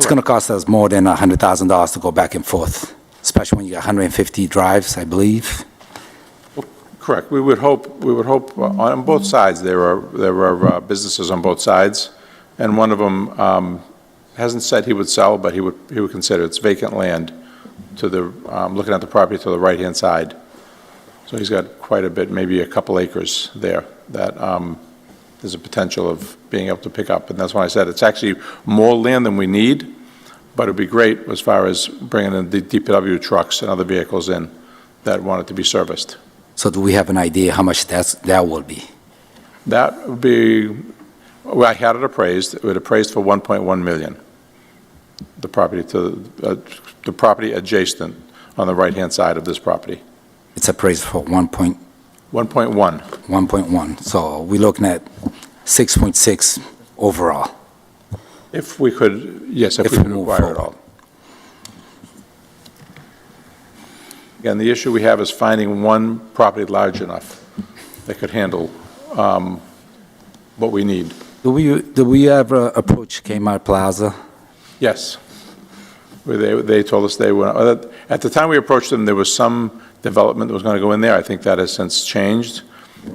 going to cost us more than $100,000 to go back and forth, especially when you got 150 drives, I believe. Correct. We would hope on both sides, there are businesses on both sides, and one of them hasn't said he would sell, but he would consider it's vacant land to the, looking at the property to the right-hand side. So he's got quite a bit, maybe a couple acres there that there's a potential of being able to pick up. And that's why I said it's actually more land than we need, but it'd be great as far as bringing in the DPW trucks and other vehicles in that want it to be serviced. So do we have an idea how much that will be? That would be, well, I had it appraised. It would appraised for $1.1 million. the property the property adjacent on the right-hand side of this property. It's appraised for 1.1. 1.1. So we're looking at 6.6 overall. If we could, yes, if we If we could move acquire it forward. all. Again, the issue we have is finding one property large enough that could handle what we need. Do we ever approach Kmart Plaza? Yes. Where they told us they were, at the time we approached them, there was some development that was going to go in there. I think that has since changed,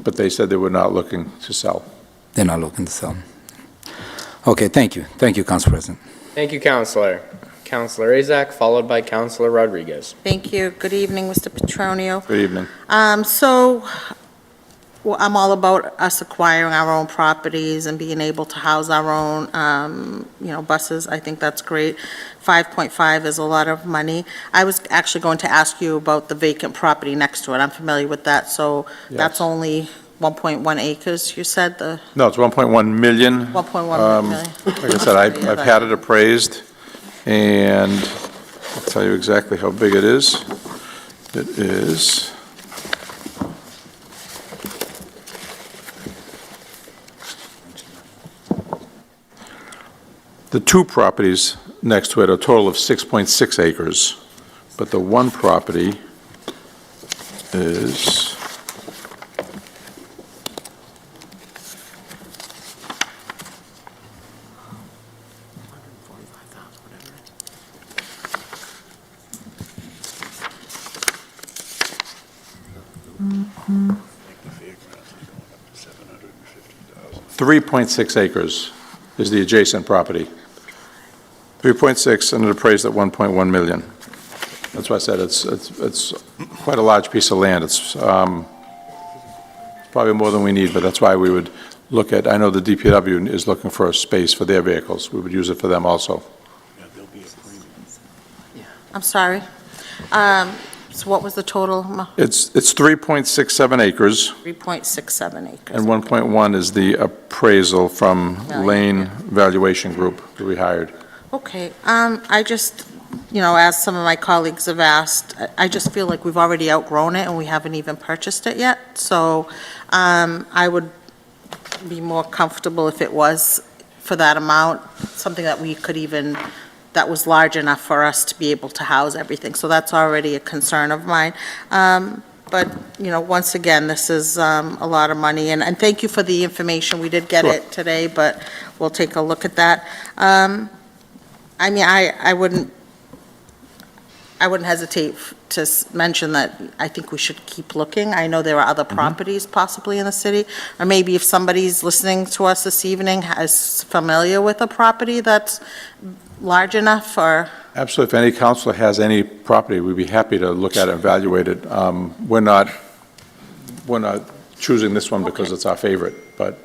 but they said they were not looking to sell. They're not looking to sell. Okay, thank you. Thank you, Council President. Thank you, Counselor. Counselor Azak, followed by Counselor Rodriguez. Thank you. Good evening, Mr. Petronio. Good evening. Well, I'm all about us acquiring our own properties and being able to house our own, buses. I think that's great. 5.5 is a lot of money. I was actually going to ask you about the vacant property next to it. I'm familiar with that, so that's Yes. only 1.1 acres, you said, No, it's 1.1 million. 1.1 million? Like I said, I've had it appraised, and I'll tell you exactly how big it is. It is... The two properties next to it are a total of 6.6 acres, but the one property is... Mm-hmm. 3.6 acres is the adjacent property. 3.6 and it appraised at 1.1 million. That's why I said it's quite a large piece of land. It's probably more than we need, but that's why we would look at, I know the DPW is looking for a space for their vehicles. We would use it for them also. I'm sorry. So what was the total? It's 3.67 acres, 3.67 acres. and 1.1 is the appraisal from Lane Valuation Group that we hired. Okay, I just, as some of my colleagues have asked, I just feel like we've already outgrown it and we haven't even purchased it yet. So I would be more comfortable if it was for that amount, something that we could even, that was large enough for us to be able to house everything. So that's already a concern of mine. But, once again, this is a lot of money. And thank you for the information. We did get it today, but we'll take a look at that. I wouldn't hesitate to mention that I think we should keep looking. I know there are other properties possibly in the city, or maybe if somebody's listening to us this evening is familiar with a property that's large enough, or... Absolutely. If any counselor has any property, we'd be happy to look at it and evaluate it. We're not choosing this one because it's our favorite, but...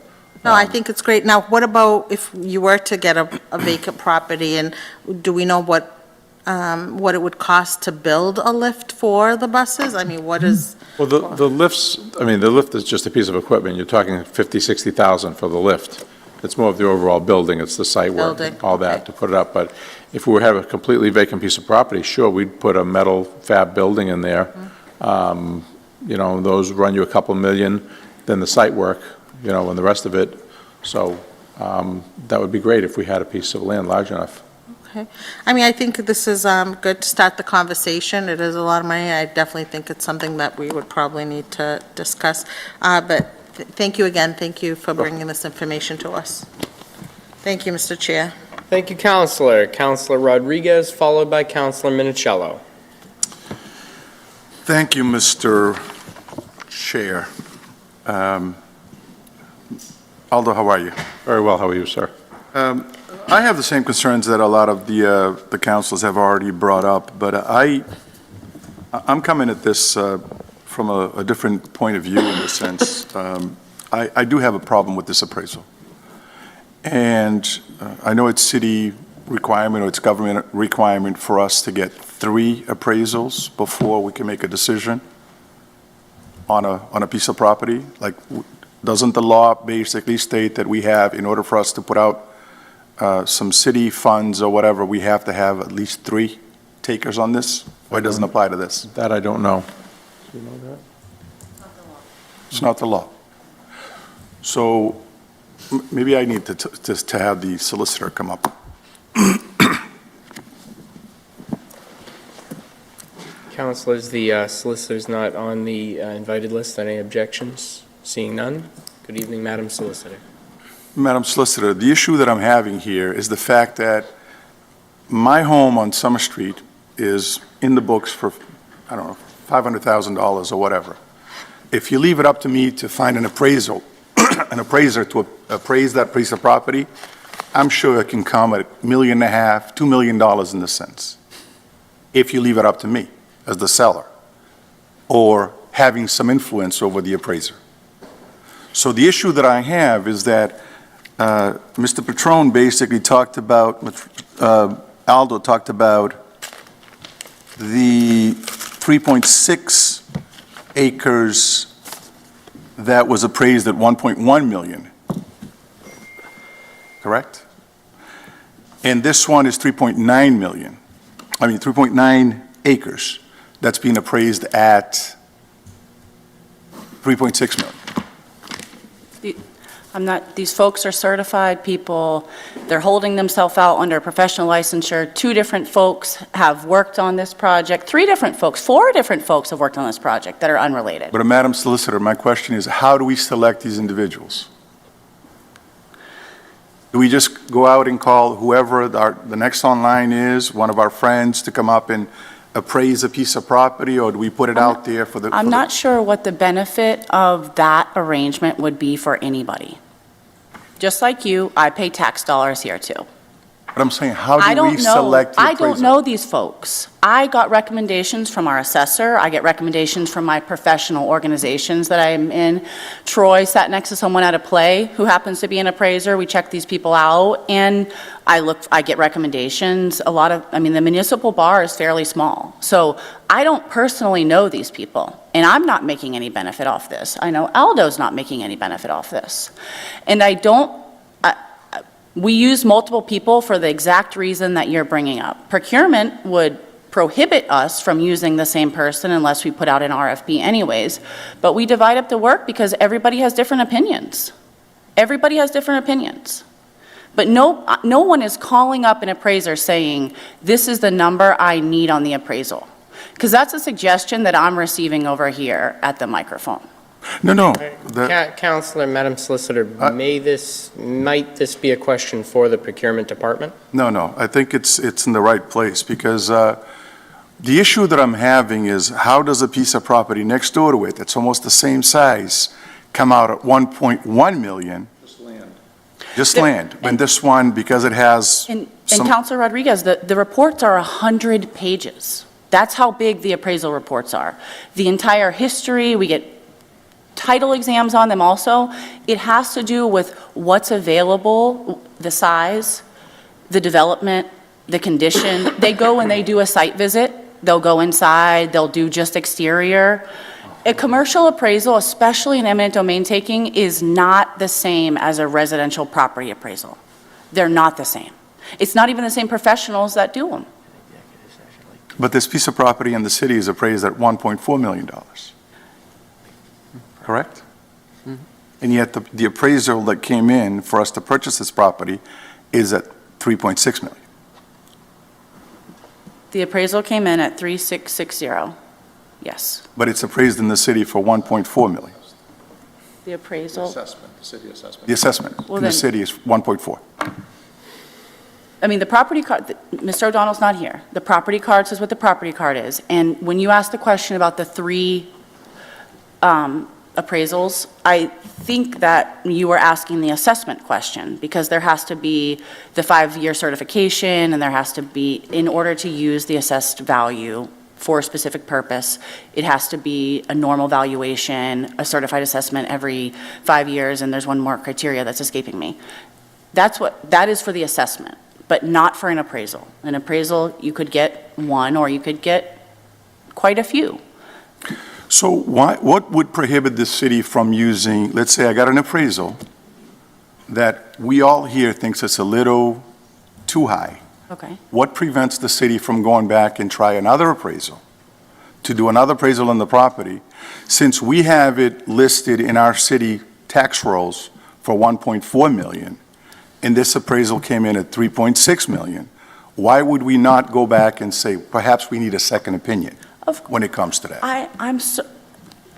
No, I think it's great. Now, what about if you were to get a vacant property, and do we know what it would cost to build a lift for the buses? I mean, what is... Well, the lifts, the lift is just a piece of equipment. You're talking 50, 60,000 for the lift. It's more of the overall building. It's the site work, all that, to put it up. But if we would have a completely vacant piece of property, sure, we'd put a metal fab building in there. Those run you a couple million, then the site work, and the rest of it. So that would be great if we had a piece of land large enough. Okay. I think this is good to start the conversation. It is a lot of money. I definitely think it's something that we would probably need to discuss. But thank you again. Thank you for bringing this information to us. Thank you, Mr. Chair. Thank you, Counselor. Counselor Rodriguez, followed by Counselor Minicello. Thank you, Mr. Chair. Aldo, how are you? Very well. How are you, sir? I have the same concerns that a lot of the councilors have already brought up, but I'm coming at this from a different point of view in the sense. I do have a problem with this appraisal. And I know it's city requirement or it's government requirement for us to get 3 appraisals before we can make a decision on a piece of property. Like, doesn't the law basically state that we have, in order for us to put out some city funds or whatever, we have to have at least 3 takers on this? Or it doesn't apply to this? That I don't know. Do you know that? It's not the law. So maybe I need to have the solicitor come up. Councilors, the solicitor's not on the invited list. Any objections? Seeing none. Good evening, Madam Solicitor. Madam Solicitor, the issue that I'm having here is the fact that my home on Summer Street is in the books for, I don't know, $500,000 or whatever. If you leave it up to me to find an appraiser to appraise that piece of property, I'm sure it can come at $1.5 million, $2 million in the sense, if you leave it up to me as the seller, or having some influence over the appraiser. So the issue that I have is that Mr. Petrone basically talked about, Aldo talked about the 3.6 acres that was appraised at 1.1 million, correct? And this one is 3.9 million, 3.9 acres that's being appraised at 3.6 million. These folks are certified people. They're holding themselves out under professional licensure. 2 different folks have worked on this project. 3 different folks, 4 different folks have worked on this project that are unrelated. But Madam Solicitor, my question is, how do we select these individuals? Do we just go out and call whoever the next online is, one of our friends, to come up and appraise a piece of property, or do we put it out there for the... I'm not sure what the benefit of that arrangement would be for anybody. Just like you, I pay tax dollars here too. But I'm saying, how do we select the appraiser? I don't know these folks. I got recommendations from our assessor. I get recommendations from my professional organizations that I'm in. Troy sat next to someone at a play who happens to be an appraiser. We check these people out, and I get recommendations. The municipal bar is fairly small. So I don't personally know these people, and I'm not making any benefit off this. I know Aldo's not making any benefit off this. And we use multiple people for the exact reason that you're bringing up. Procurement would prohibit us from using the same person unless we put out an RFP anyways, but we divide up the work because everybody has different opinions. Everybody has different opinions. But no one is calling up an appraiser saying, this is the number I need on the appraisal. Because that's a suggestion that I'm receiving over here at the microphone. No. Councilor, Madam Solicitor, might this be a question for the Procurement Department? No. I think it's in the right place, because the issue that I'm having is, how does a piece of property next door to it, that's almost the same size, come out at 1.1 million? Just land. When this one, because it has... And Councilor Rodriguez, the reports are 100 pages. That's how big the appraisal reports are. The entire history, we get title exams on them also. It has to do with what's available, the size, the development, the condition. They go and they do a site visit. They'll go inside, they'll do just exterior. A commercial appraisal, especially in eminent domain taking, is not the same as a residential property appraisal. They're not the same. It's not even the same professionals that do them. But this piece of property in the city is appraised at $1.4 million. Correct? Mm-hmm. And yet the appraisal that came in for us to purchase this property is at $3.6 million. The appraisal came in at 3660. Yes. But it's appraised in the city for $1.4 million. The appraisal. The city assessment. The assessment in the city is 1.4. I mean, the property card, Mr. O'Donnell's not here. The property card says what the property card is. And when you asked the question about the 3 appraisals, I think that you were asking the assessment question, because there has to be the 5-year certification, and there has to be, in order to use the assessed value for a specific purpose, it has to be a normal valuation, a certified assessment every 5 years, and there's one more criteria that's escaping me. That is for the assessment, but not for an appraisal. An appraisal, you could get 1, or you could get quite a few. So what would prohibit the city from using, let's say I got an appraisal, that we all here thinks it's a little too high. Okay. What prevents the city from going back and try another appraisal, to do another appraisal on the property, since we have it listed in our city tax rolls for 1.4 million, and this appraisal came in at 3.6 million? Why would we not go back and say, perhaps we need a second opinion when it comes to that?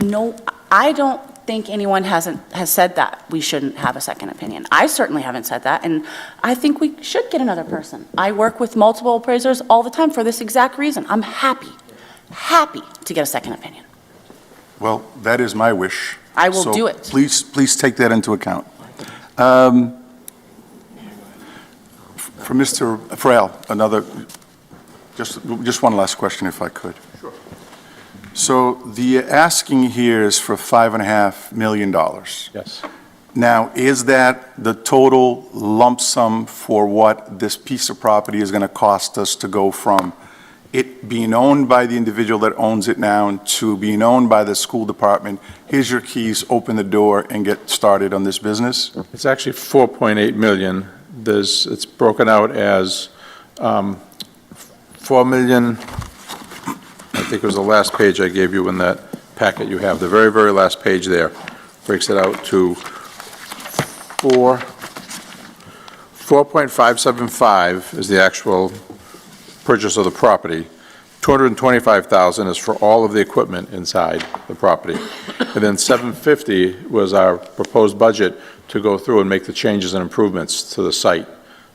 No, I don't think anyone has said that we shouldn't have a second opinion. I certainly haven't said that, and I think we should get another person. I work with multiple appraisers all the time for this exact reason. I'm happy to get a second opinion. Well, that is my wish. I will do it. So please take that into account. For Mr. Frail, just one last question if I could. Sure. So the asking here is for $5.5 million. Yes. Now, is that the total lump sum for what this piece of property is going to cost us to go from it being owned by the individual that owns it now to being owned by the school department? Here's your keys, open the door and get started on this business? It's actually 4.8 million. It's broken out as 4 million, I think it was the last page I gave you in that packet you have. The very, very last page there breaks it out to 4.575 is the actual purchase of the property. 225,000 is for all of the equipment inside the property. And then 750 was our proposed budget to go through and make the changes and improvements to the site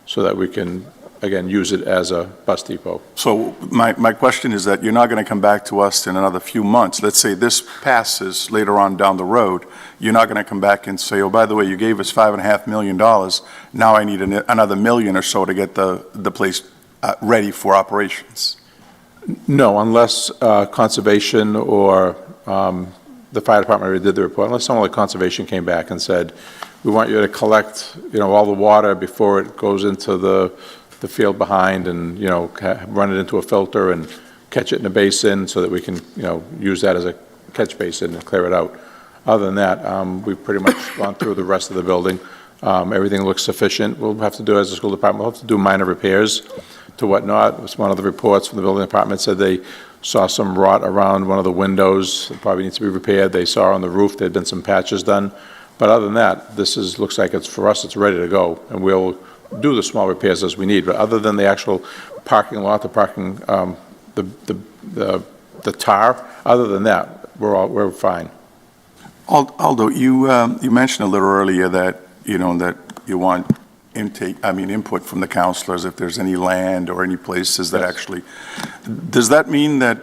so that we can, again, use it as a bus depot. So my question is that you're not going to come back to us in another few months. Let's say this passes later on down the road. You're not going to come back and say, oh, by the way, you gave us $5.5 million. Now I need another million or so to get the place ready for operations. No, unless conservation or the fire department already did the report, unless someone like conservation came back and said, we want you to collect, all the water before it goes into the field behind and, run it into a filter and catch it in a basin so that we can, use that as a catch basin and clear it out. Other than that, we've pretty much gone through the rest of the building. Everything looks sufficient. We'll have to do, as a school department, we'll have to do minor repairs to whatnot. One of the reports from the building department said they saw some rot around one of the windows that probably needs to be repaired. They saw on the roof there'd been some patches done. But other than that, looks like for us, it's ready to go, and we'll do the small repairs as we need. But other than the actual parking lot, the parking, the tar, other than that, we're fine. Aldo, you mentioned a little earlier that, that you want input from the counselors if there's any land or any places that actually, does that mean that,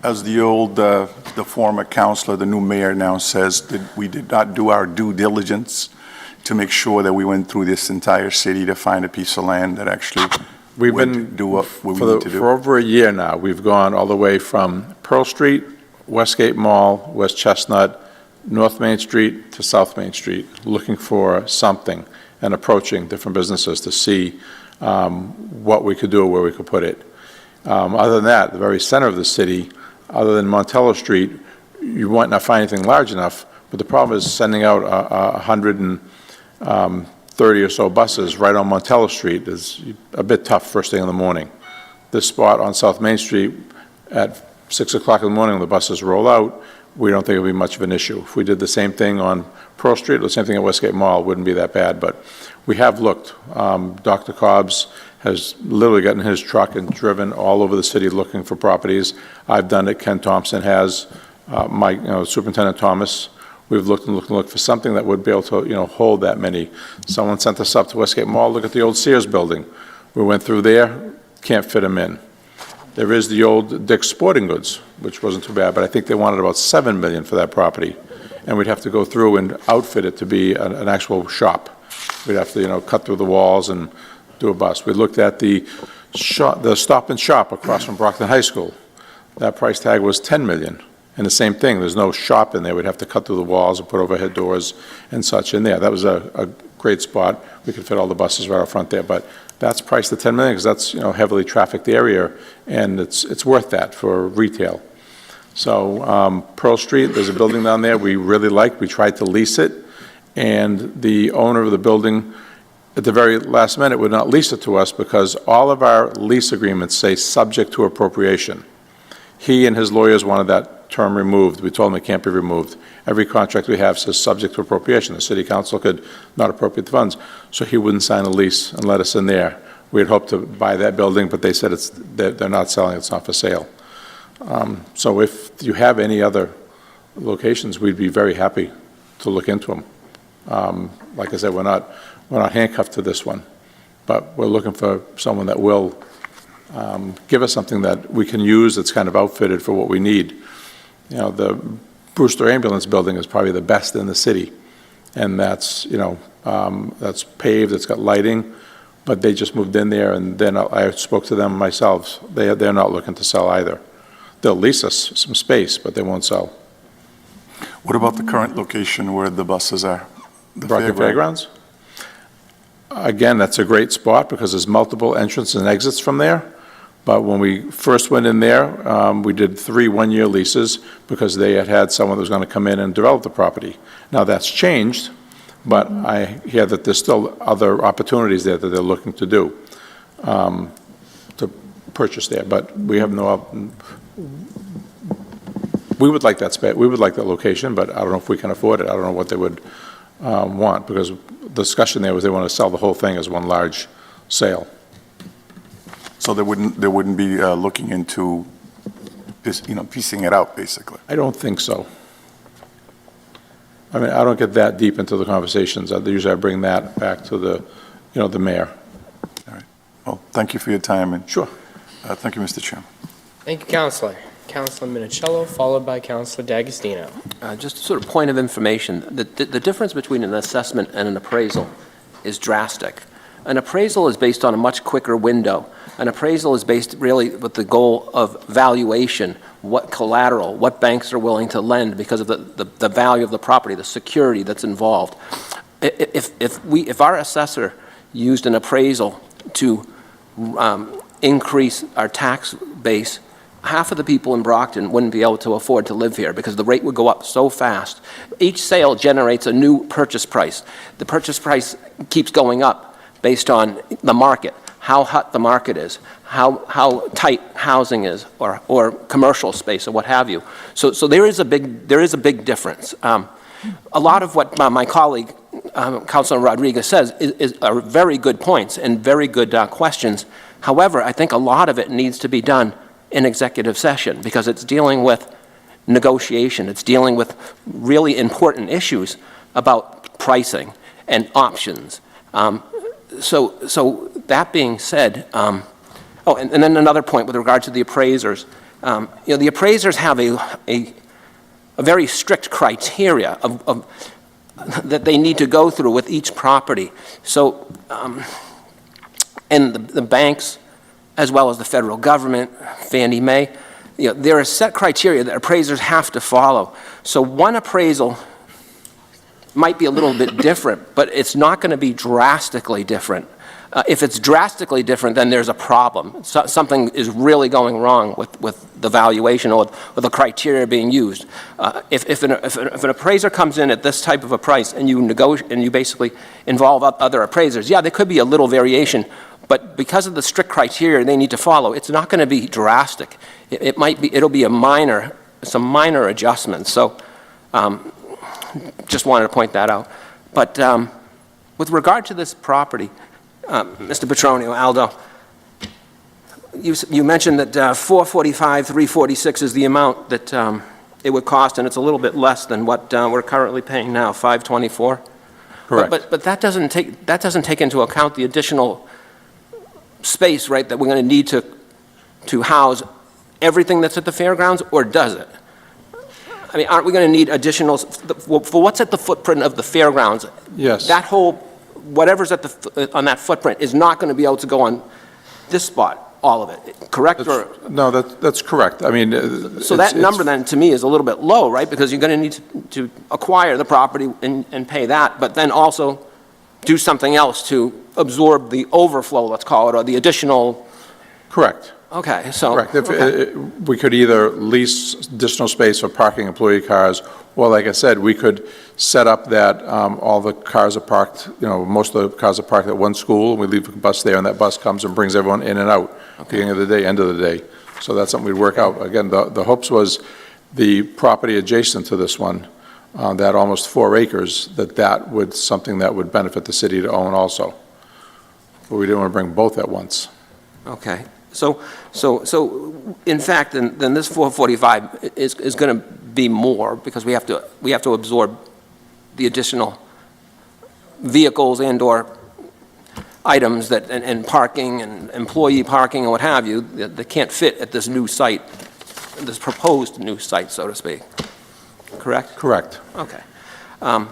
as the former counselor, the new mayor now says, that we did not do our due diligence to make sure that we went through this entire city to find a piece of land that actually would do what we need to do? For over a year now, we've gone all the way from Pearl Street, Westgate Mall, West Chestnut, North Main Street to South Main Street, looking for something and approaching different businesses to see what we could do, where we could put it. Other than that, the very center of the city, other than Montello Street, you might not find anything large enough, but the problem is sending out 130 or so buses right on Montello Street is a bit tough first thing in the morning. This spot on South Main Street at 6 o'clock in the morning when the buses roll out, we don't think it'll be much of an issue. If we did the same thing on Pearl Street, or the same thing at Westgate Mall, it wouldn't be that bad, but we have looked. Dr. Cobb's has literally gotten in his truck and driven all over the city looking for properties. I've done it, Ken Thompson has, Superintendent Thomas. We've looked and looked and looked for something that would be able to, hold that many. Someone sent us up to Westgate Mall, look at the old Sears building. We went through there, can't fit them in. There is the old Dick's Sporting Goods, which wasn't too bad, but I think they wanted about $7 million for that property. And we'd have to go through and outfit it to be an actual shop. We'd have to, cut through the walls and do a bus. We looked at the Stop and Shop across from Brockton High School. That price tag was $10 million. And the same thing, there's no shop in there. We'd have to cut through the walls and put overhead doors and such in there. That was a great spot. We could fit all the buses right out front there, but that's priced at $10 million because that's, heavily trafficked area, and it's worth that for retail. So Pearl Street, there's a building down there we really like. We tried to lease it, and the owner of the building, at the very last minute, would not lease it to us because all of our lease agreements say subject to appropriation. He and his lawyers wanted that term removed. We told him it can't be removed. Every contract we have says subject to appropriation. The city council could not appropriate the funds, so he wouldn't sign a lease and let us in there. We had hoped to buy that building, but they said they're not selling, it's not for sale. So if you have any other locations, we'd be very happy to look into them. Like I said, we're not handcuffed to this one, but we're looking for someone that will give us something that we can use that's kind of outfitted for what we need. You know, the Brewster Ambulance Building is probably the best in the city, and that's, you know, that's paved, it's got lighting, but they just moved in there, and then I spoke to them myself. They're not looking to sell either. They'll lease us some space, but they won't sell. What about the current location where the buses are? The Brockton Fairgrounds? Again, that's a great spot because there's multiple entrances and exits from there. But when we first went in there, we did 3 one-year leases because they had someone that was going to come in and develop the property. Now, that's changed, but I hear that there's still other opportunities there that they're looking to do, to purchase there. But we have we would like that space, we would like that location, but I don't know if we can afford it. I don't know what they would want, because the discussion there was they want to sell the whole thing as one large sale. So they wouldn't be looking into, piecing it out, basically? I don't think so. I mean, I don't get that deep into the conversations. Usually I bring that back to the mayor. All right. Well, thank you for your time. And Sure. thank you, Mr. Chairman. Thank you, Counselor. Counselor Minicello, followed by Counselor D'Agostino. Just a sort of point of information, the difference between an assessment and an appraisal is drastic. An appraisal is based on a much quicker window. An appraisal is based really with the goal of valuation, what collateral, what banks are willing to lend because of the value of the property, the security that's involved. If our assessor used an appraisal to increase our tax base, half of the people in Brockton wouldn't be able to afford to live here because the rate would go up so fast. Each sale generates a new purchase price. The purchase price keeps going up based on the market, how hot the market is, how tight housing is, or commercial space, or what have you. So there is a big difference. A lot of what my colleague, Councilor Rodriguez, says are very good points and very good questions. However, I think a lot of it needs to be done in executive session because it's dealing with negotiation. It's dealing with really important issues about pricing and options. So that being said, and then another point with regard to the appraisers. The appraisers have a very strict criteria of that they need to go through with each property. So, and the banks, as well as the federal government, Fannie Mae, there are set criteria that appraisers have to follow. So one appraisal might be a little bit different, but it's not going to be drastically different. If it's drastically different, then there's a problem. Something is really going wrong with the valuation or with the criteria being used. If an appraiser comes in at this type of a price and you negotiate and you basically involve other appraisers, yeah, there could be a little variation, but because of the strict criteria they need to follow, it's not going to be drastic. It'll be some minor adjustments. So, just wanted to point that out. But with regard to this property, Mr. Petronio, Aldo, you mentioned that 445, 346 is the amount that it would cost, and it's a little bit less than what we're currently paying now, 524. Correct. But that doesn't take into account the additional space, right, that we're going to need to house everything that's at the fairgrounds, or does it? I mean, aren't we going to need additional, for what's at the footprint of the fairgrounds? Yes. That whole, whatever's on that footprint is not going to be able to go on this spot, all of it, correct? No, that's correct. I mean, so that number then, to me, is a little bit low, right? Because you're going to need to acquire the property and pay that, but then also do something else to absorb the overflow, let's call it, or the additional. Correct. Okay, so. Correct. Okay. We could either lease additional space for parking employee cars, or like I said, we could set up that all the cars are parked, most of the cars are parked at one school, and we leave a bus there, and that bus comes and brings everyone in and out, beginning of the day, end of the day. So that's something we'd work out. Again, the hopes was the property adjacent to this one, that almost 4 acres, that would, something that would benefit the city to own also. But we didn't want to bring both at once. Okay. So in fact, then this 445 is going to be more because we have to absorb the additional vehicles and/or items that, and parking and employee parking and what have you, that can't fit at this new site, this proposed new site, so to speak. Correct? Correct. Okay. And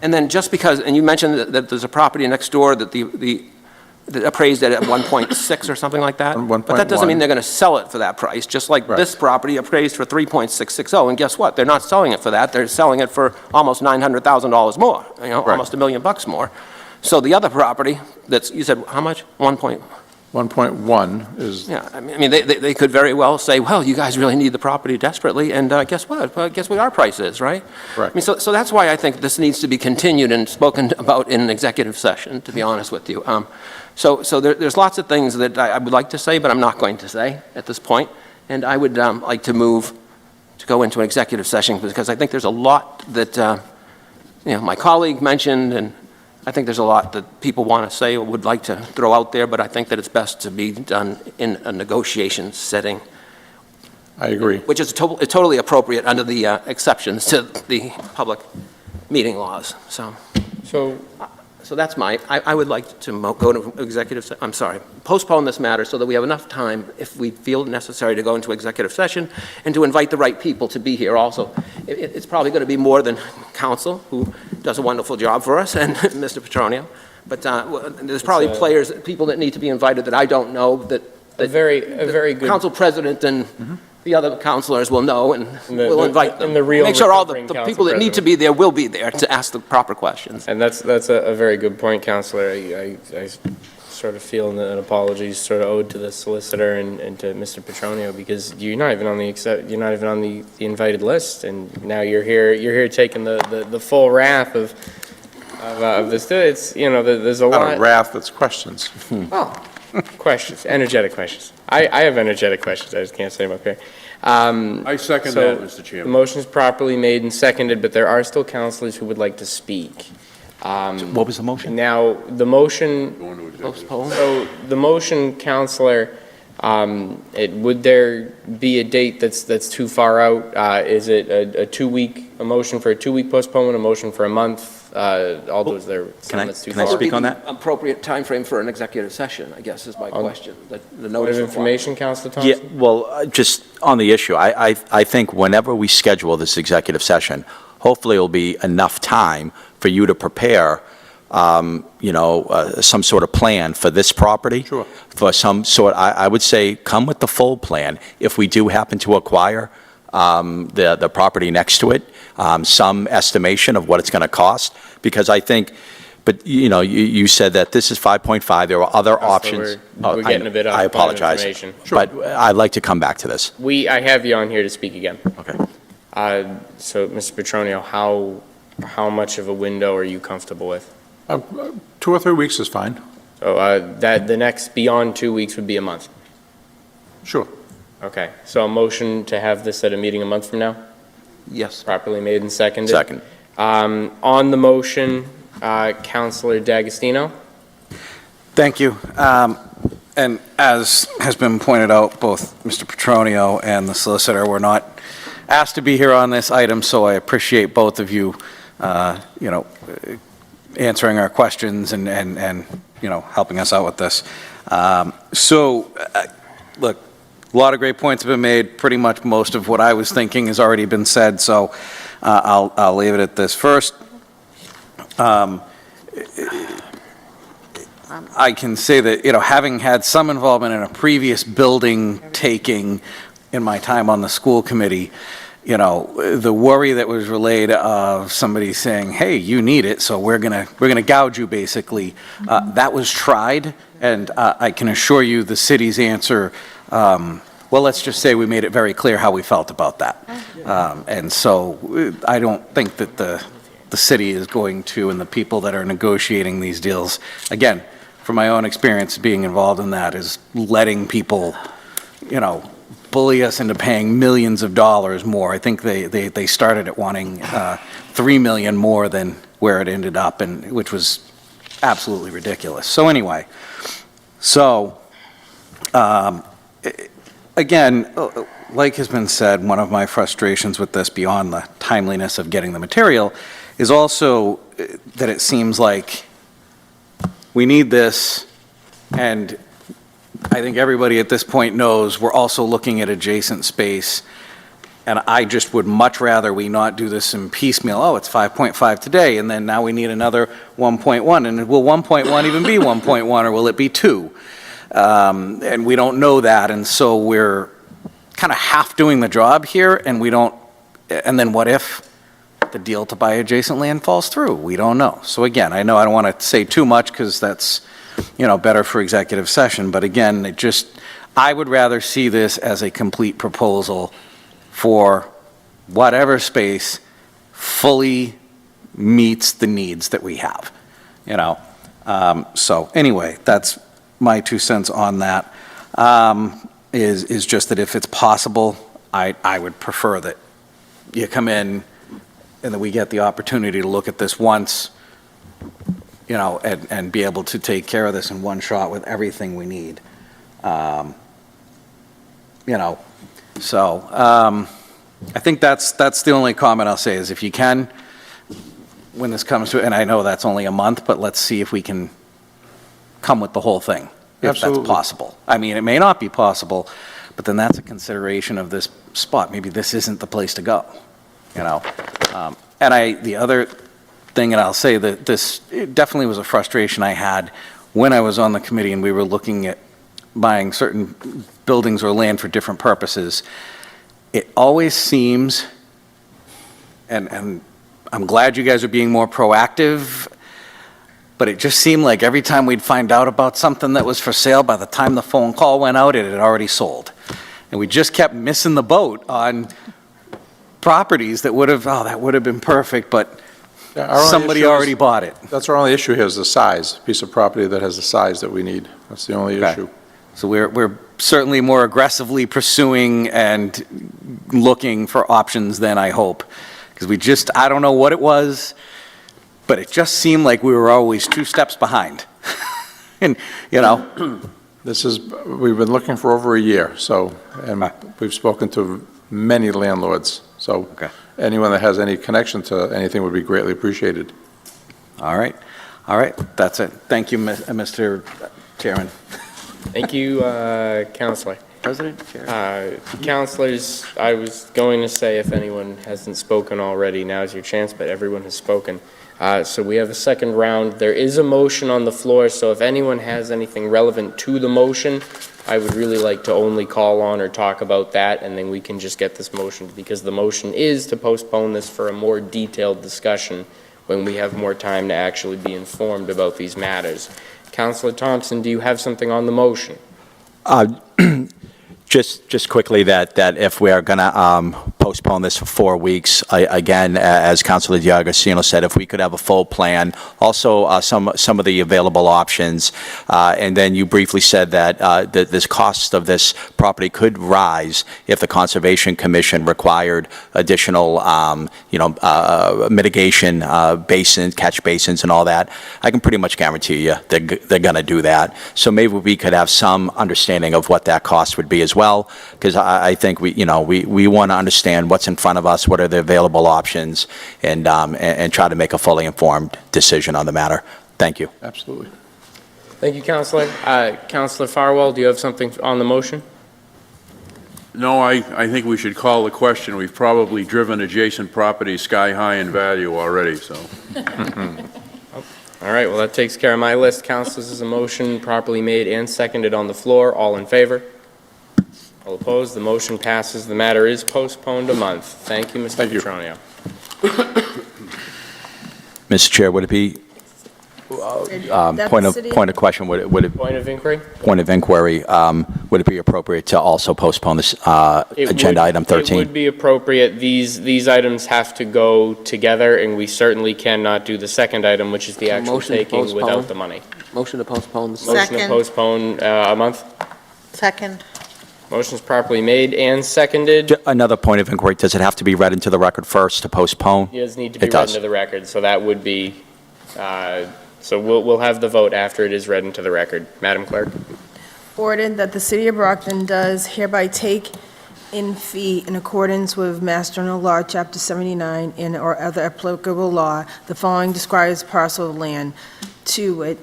then just because, and you mentioned that there's a property next door that that appraised at 1.6 or something like that? 1.1. But that doesn't mean they're going to sell it for that price, just like Right. this property appraised for 3.660. And guess what? They're not selling it for that. They're selling it for almost $900,000 more, Right. almost $1 million more. So the other property that's, you said, how much? 1.1 is, Yeah, I mean, they could very well say, well, you guys really need the property desperately, and guess what? Guess what our price is, right? Correct. I mean, so that's why I think this needs to be continued and spoken about in an executive session, to be honest with you. So there's lots of things that I would like to say, but I'm not going to say at this point, and I would like to move to go into an executive session, because I think there's a lot that, my colleague mentioned, and I think there's a lot that people want to say or would like to throw out there, but I think that it's best to be done in a negotiation setting. I agree. Which is totally appropriate under the exceptions to the public meeting laws. So that's I would like to go to executive, postpone this matter so that we have enough time, if we feel necessary, to go into executive session and to invite the right people to be here also. It's probably going to be more than council, who does a wonderful job for us, and Mr. Petronio, but there's probably people that need to be invited that I don't know, that A very good. council president and the other councilors will know, and we'll invite them. and the real Make sure all the recovering council people that need to be there will be there to ask the proper questions. And that's a very good point, Counselor. I sort of feel an apology sort of owed to the solicitor and to Mr. Petronio, because you're not even on the invited list, and now you're here taking the full wrath of this. It's there's a lot. Not a wrath, it's questions. Oh, questions, energetic questions. I have energetic questions. I just can't say them up here. I second that, Mr. The Chairman. motion is properly made and seconded, but there are still councilors who would like to speak. What was the motion? Now, the motion, Going to executive. Postpone. so the motion, Counselor, would there be a date that's too far out? Is it a motion for a 2-week postponement, a motion for a month? Although is there Can I- some that's too can I far? speak on that? Appropriate timeframe for an executive session, I guess, is my question. The Point notice of of information, Counselor Yeah, Thompson? well, just on the issue, I think whenever we schedule this executive session, hopefully it'll be enough time for you to prepare, some sort of plan for this property. Sure. For some sort, I would say, come with the full plan. If we do happen to acquire the property next to it, some estimation of what it's going to cost, because I think, but, you said that this is 5.5, there are other options. We're getting a bit off I the point of apologize. information. But I'd like to come back to this. I have you on here to speak again. Okay. So, Mr. Petronio, how much of a window are you comfortable with? 2 or 3 weeks is fine. So that the next beyond 2 weeks would be a month. Sure. Okay, so a motion to have this at a meeting a month from now, Yes. properly made and seconded. Second. On the motion, Councilor D'Agostino. Thank you. And as has been pointed out, both Mr. Petronio and the solicitor were not asked to be here on this item, so I appreciate both of you, answering our questions and helping us out with this. Look, a lot of great points have been made. Pretty much most of what I was thinking has already been said, so I'll leave it at this. First, I can say that, having had some involvement in a previous building taking in my time on the school committee, the worry that was relayed of somebody saying, hey, you need it, so we're gonna gouge you, basically, that was tried And I can assure you, the city's answer, well, let's just say we made it very clear how we felt about that. And so I don't think that the city is going to, and the people that are negotiating these deals, again, from my own experience being involved in that, is letting people, bully us into paying millions of dollars more. I think they started at wanting $3 million more than where it ended up, and which was absolutely ridiculous. So anyway, again, like has been said, one of my frustrations with this, beyond the timeliness of getting the material, is also that it seems like we need this, and I think everybody at this point knows we're also looking at adjacent space, and I just would much rather we not do this in piecemeal. Oh, it's 5.5 today, and then now we need another 1.1, and will 1.1 even be 1.1, or will it be 2? And we don't know that, and so we're kind of half doing the job here, and we don't, and then what if the deal to buy adjacent land falls through? We don't know. So again, I know I don't want to say too much because that's, better for executive session, but again, I would rather see this as a complete proposal for whatever space fully meets the needs that we have, So anyway, that's my 2 cents on that, is just that if it's possible, I would prefer that you come in and that we get the opportunity to look at this once, and be able to take care of this in one shot with everything we need. So I think that's the only comment I'll say, is if you can, when this comes to it, and I know that's only a month, but let's see if we can come with the whole thing, if Absolutely. that's possible. I mean, it may not be possible, but then that's a consideration of this spot. Maybe this isn't the place to go, And the other thing, and I'll say that it definitely was a frustration I had when I was on the committee and we were looking at buying certain buildings or land for different purposes. It always seems, and I'm glad you guys are being more proactive, but it just seemed like every time we'd find out about something that was for sale, by the time the phone call went out, it had already sold. And we just kept missing the boat on properties that would have been perfect, but somebody already bought it. That's our only issue here, is the size, piece of property that has the size that we need. That's the only issue. So we're certainly more aggressively pursuing and looking for options than I hope. Because I don't know what it was, but it just seemed like we were always 2 steps behind. And, we've been looking for over a year, and we've spoken to many landlords. So anyone that has any connection to anything would be greatly appreciated. All right. That's it. Thank you, Mr. Chairman. Thank you, Counselor. President, Chair. Counselors, I was going to say, if anyone hasn't spoken already, now's your chance, but everyone has spoken. So we have a second round. There is a motion on the floor, so if anyone has anything relevant to the motion, I would really like to only call on or talk about that, and then we can just get this motion, because the motion is to postpone this for a more detailed discussion when we have more time to actually be informed about these matters. Councilor Thompson, do you have something on the motion? Just quickly, that if we are going to postpone this for 4 weeks, again, as Councilor D'Agostino said, if we could have a full plan, also some of the available options, and then you briefly said that this cost of this property could rise if the Conservation Commission required additional, mitigation catch basins and all that. I can pretty much guarantee you they're going to do that. So maybe we could have some understanding of what that cost would be as well. Because I think we want to understand what's in front of us, what are the available options, and try to make a fully informed decision on the matter. Thank you. Absolutely. Thank you, Councilor. Councilor Farwell, do you have something on the motion? No, I think we should call the question. We've probably driven adjacent properties sky high in value already, so. All right, well, that takes care of my list. Councilors, is a motion properly made and seconded on the floor. All in favor? All opposed? The motion passes. The matter is postponed a month. Thank you, Mr. Petronio. Mr. Chair, would it be That Point the of, city- point of question, would it, Point of inquiry? point of inquiry, would it be appropriate to also postpone this It agenda would- item 13? It would be appropriate. These items have to go together, and we certainly cannot do the second item, which is the actual Motion to taking without postpone? the money. Motion to postpone this. Motion to Second. postpone a month. Second. Motion is properly made and seconded. Another point of inquiry, does it have to be read into the record first to postpone? It does need to be It read does. into the record, so that would be, so we'll have the vote after it is read into the record. Madam Clerk? Ordered that the City of Brockton does hereby take in fee in accordance with Mass General Law, Chapter 79, and or other applicable law, the following describes parcel of land: to wit,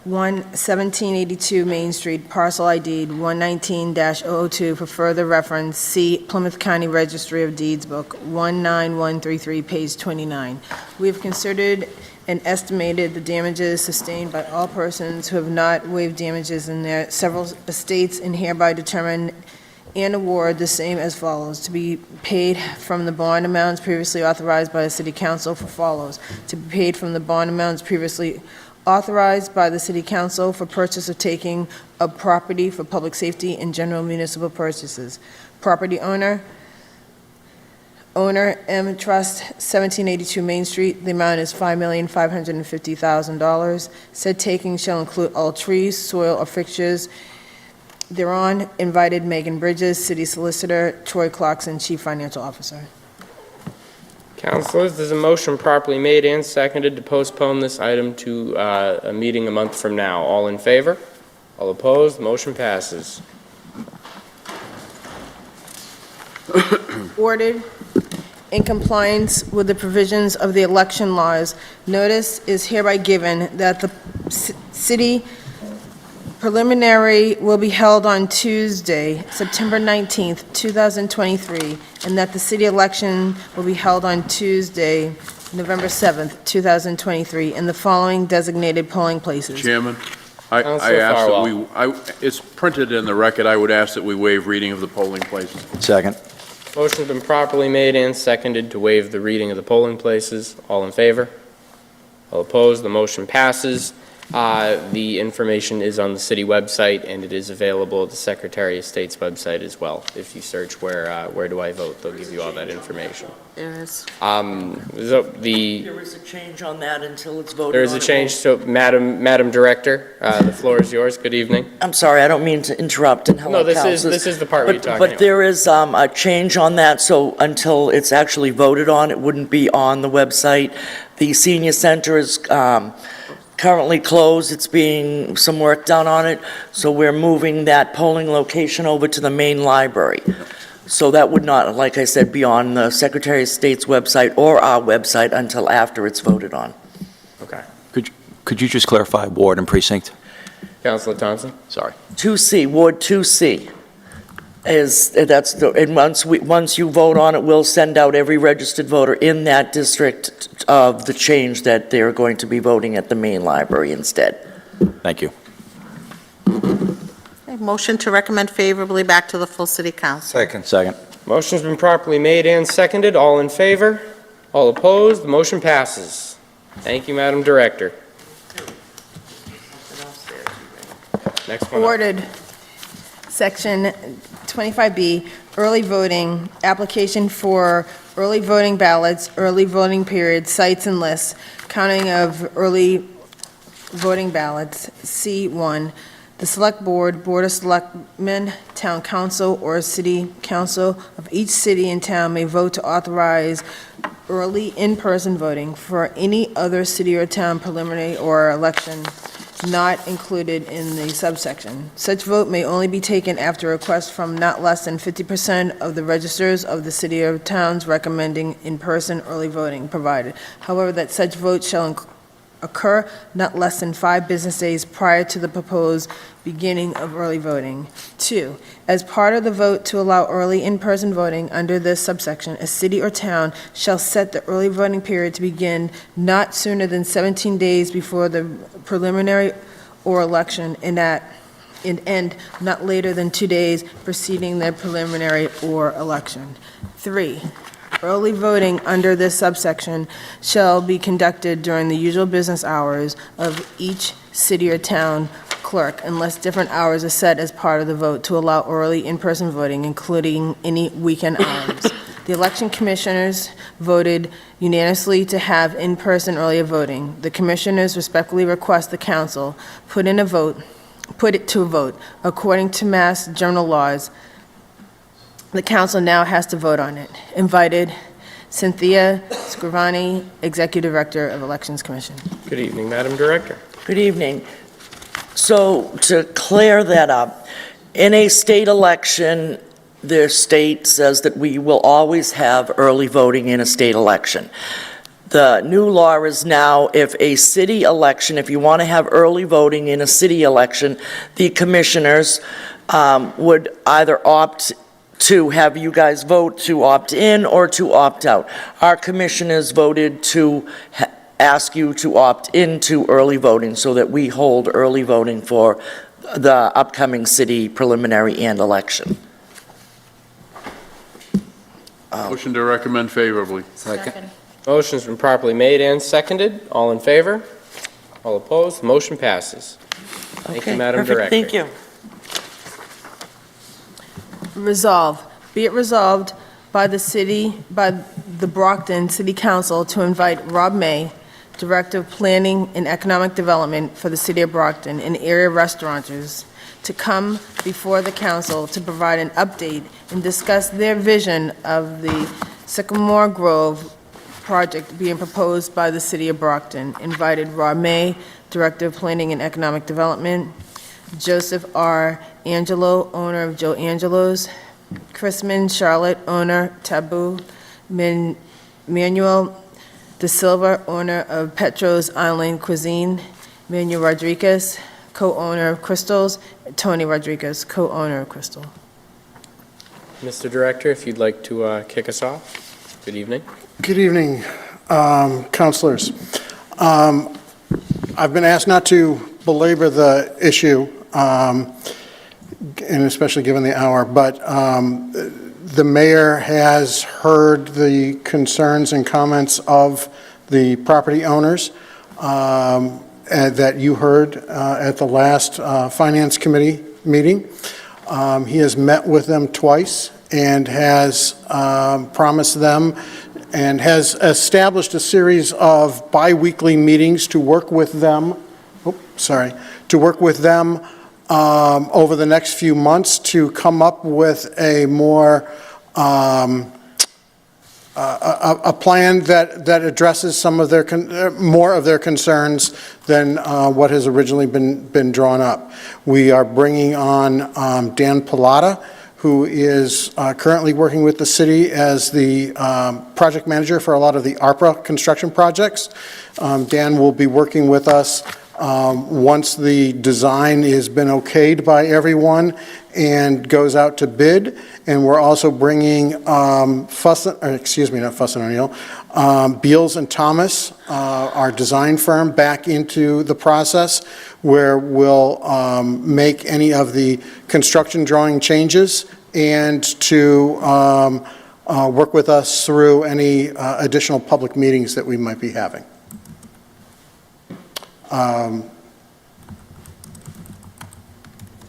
1782 Main Street, parcel ID 119-002, for further reference, see Plymouth County Registry of Deeds Book 19133, page 29. We have considered and estimated the damages sustained by all persons who have not waived damages in their several estates, and hereby determine and award the same as follows: to be paid from the bond amounts previously authorized by the City Council for follows: to be paid from the bond amounts previously authorized by the City Council for purchase of taking of property for public safety and general municipal purchases. Property owner, M Trust, 1782 Main Street. The amount is $5,550,000. Said taking shall include all trees, soil, or fixtures thereon. Invited Megan Bridges, City Solicitor, Troy Clarkson, Chief Financial Officer. Councilors, there's a motion properly made and seconded to postpone this item to a meeting a month from now. All in favor? All opposed? Motion passes. Ordered in compliance with the provisions of the election laws, notice is hereby given that the city preliminary will be held on Tuesday, September 19th, 2023, and that the city election will be held on Tuesday, November 7th, 2023, in the following designated polling places. Chairman, I Councilor ask that Farwell. it's printed in the record, I would ask that we waive reading of the polling places. Second. Motion's been properly made and seconded to waive the reading of the polling places. All in favor? All opposed? The motion passes. The information is on the city website, and it is available at the Secretary of State's website as well. If you search where do I vote, they'll give you all that information. There is. There is a change on that until it's voted on. There is a change, so Madam Director, the floor is yours. Good evening. I'm sorry, I don't mean to interrupt, and hello, No, councilors. this is the part where you're talking But about. there is a change on that, so until it's actually voted on, it wouldn't be on the website. The senior center is currently closed, it's being some work done on it, so we're moving that polling location over to the main library. So that would not, like I said, be on the Secretary of State's website or our website until after it's voted on. Okay. Could you just clarify ward and precinct? Councilor Thompson? Sorry. 2C, Ward 2C. And once you vote on it, we'll send out every registered voter in that district of the change that they're going to be voting at the main library instead. Thank you. Okay, motion to recommend favorably back to the full City Council. Second. Motion's been properly made and seconded. All in favor? All opposed? The motion passes. Thank you, Madam Director. Next one up. Ordered, Section 25B, early voting, application for early voting ballots, early voting period, sites and lists, counting of early voting ballots, C1. The Select Board, Board of Selectmen, Town Council, or City Council of each city and town may vote to authorize early in-person voting for any other city or town preliminary or election not included in the subsection. Such vote may only be taken after request from not less than 50% of the registers of the city or towns recommending in-person early voting provided. However, that such vote shall occur not less than 5 business days prior to the proposed beginning of early voting. 2, as part of the vote to allow early in-person voting under this subsection, a city or town shall set the early voting period to begin not sooner than 17 days before the preliminary or election and end not later than 2 days preceding the preliminary or election. 3, Early voting under this subsection shall be conducted during the usual business hours of each city or town clerk unless different hours are set as part of the vote to allow early in-person voting, including any weekend hours. The election commissioners voted unanimously to have in-person earlier voting. The commissioners respectfully request the council put it to a vote. According to Mass General laws, the council now has to vote on it. Invited, Cynthia Scrivani, Executive Director of Elections Commission. Good evening, Madam Director. Good evening. So to clear that up, in a state election, the state says that we will always have early voting in a state election. The new law is now, if a city election, if you want to have early voting in a city election, the commissioners would either opt to have you guys vote to opt in or to opt out. Our commissioners voted to ask you to opt into early voting so that we hold early voting for the upcoming city preliminary and election. Motion to recommend favorably. Second. Motion's been properly made and seconded. All in favor? All opposed? Motion passes. Thank you, Okay, Madam perfect. Director. Thank you. Resolve, be it resolved by the Brockton City Council to invite Rob May, Director of Planning and Economic Development for the City of Brockton, and area restaurateurs to come before the council to provide an update and discuss their vision of the Sycamore Grove project being proposed by the City of Brockton. Invited Rob May, Director of Planning and Economic Development, Joseph R. Angelo, owner of Joe Angelo's, Chrisman Charlotte, owner, Taboo, Manuel De Silva, owner of Petro's Island Cuisine, Manuel Rodriguez, co-owner of Crystal's, Tony Rodriguez, co-owner of Crystal. Mr. Director, if you'd like to kick us off. Good evening. Good evening, councilors. I've been asked not to belabor the issue, and especially given the hour, but the mayor has heard the concerns and comments of the property owners that you heard at the last Finance Committee meeting. He has met with them twice and has promised them and has established a series of bi-weekly meetings to work with them, over the next few months to come up with a more, a plan that addresses some of their, more of their concerns than what has originally been drawn up. We are bringing on Dan Pilata, who is currently working with the city as the project manager for a lot of the ARPA construction projects. Dan will be working with us once the design has been okayed by everyone and goes out to bid. And we're also bringing Beals and Thomas, our design firm, back into the process, where we'll make any of the construction drawing changes and to work with us through any additional public meetings that we might be having.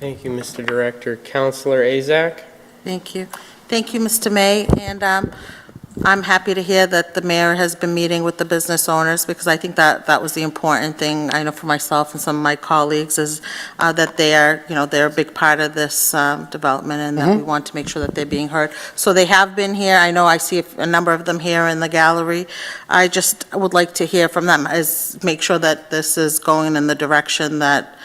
Thank you, Mr. Director. Councilor Azak? Thank you. Thank you, Mr. May, and I'm happy to hear that the mayor has been meeting with the business owners, because I think that was the important thing, I know for myself and some of my colleagues, is that they are, they're a big part of this development, and that we want to make sure that they're being heard. So they have been here. I know I see a number of them here in the gallery. I just would like to hear from them, make sure that this is going in the direction that,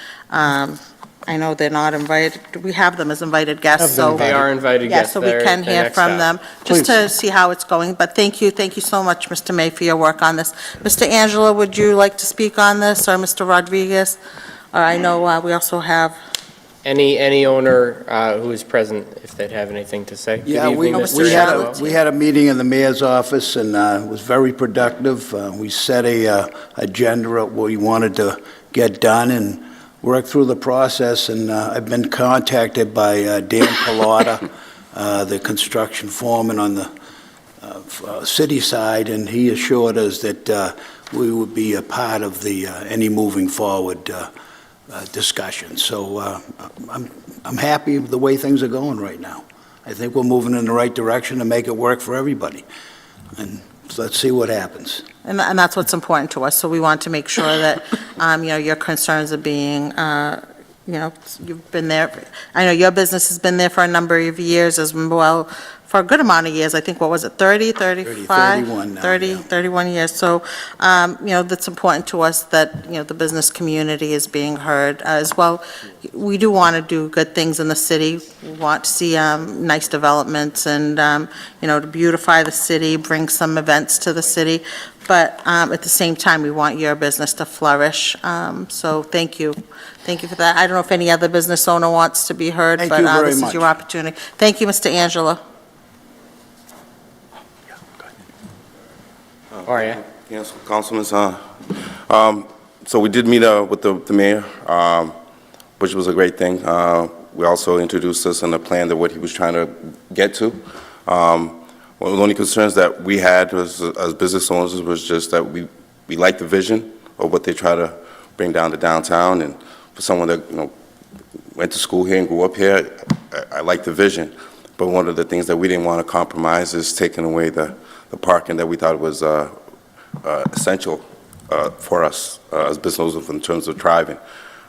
I know they're not invited, we have them as invited guests, so. They are invited Yeah, guests. so we can hear from them, just to see how it's going. But thank you so much, Mr. May, for your work on this. Mr. Angelo, would you like to speak on this, or Mr. Rodriguez? Or I know we also have. Any owner who is present, if they'd have anything to say. Yeah, Good evening, Mr. we Shadwell. we had a meeting in the mayor's office, and it was very productive. We set a agenda of what we wanted to get done and work through the process, and I've been contacted by Dan Pilata, the construction foreman on the city side, and he assured us that we would be a part of the any moving forward discussion. So I'm happy with the way things are going right now. I think we're moving in the right direction to make it work for everybody. And so let's see what happens. And that's what's important to us, so we want to make sure that, your concerns are being, you've been there, I know your business has been there for a number of years as well, for a good amount of years, I think, what was it, 30, 35? 31 now, 30, yeah. 31 years, so, that's important to us that, the business community is being heard as well. We do want to do good things in the city, we want to see nice developments and, to beautify the city, bring some events to the city, but at the same time, we want your business to flourish, so thank you. Thank you for that. I don't know if any other business owner wants to be heard, Thank but you very this is much. your opportunity. Thank you, Mr. Angelo. How are you? Yes, Councilman, so we did meet with the mayor, which was a great thing. We also introduced us on the plan that what he was trying to get to. One of the only concerns that we had was, as business owners, was just that we liked the vision of what they try to bring down to downtown, and for someone that went to school here and grew up here, I like the vision. But one of the things that we didn't want to compromise is taking away the parking that we thought was essential for us as business owners in terms of driving.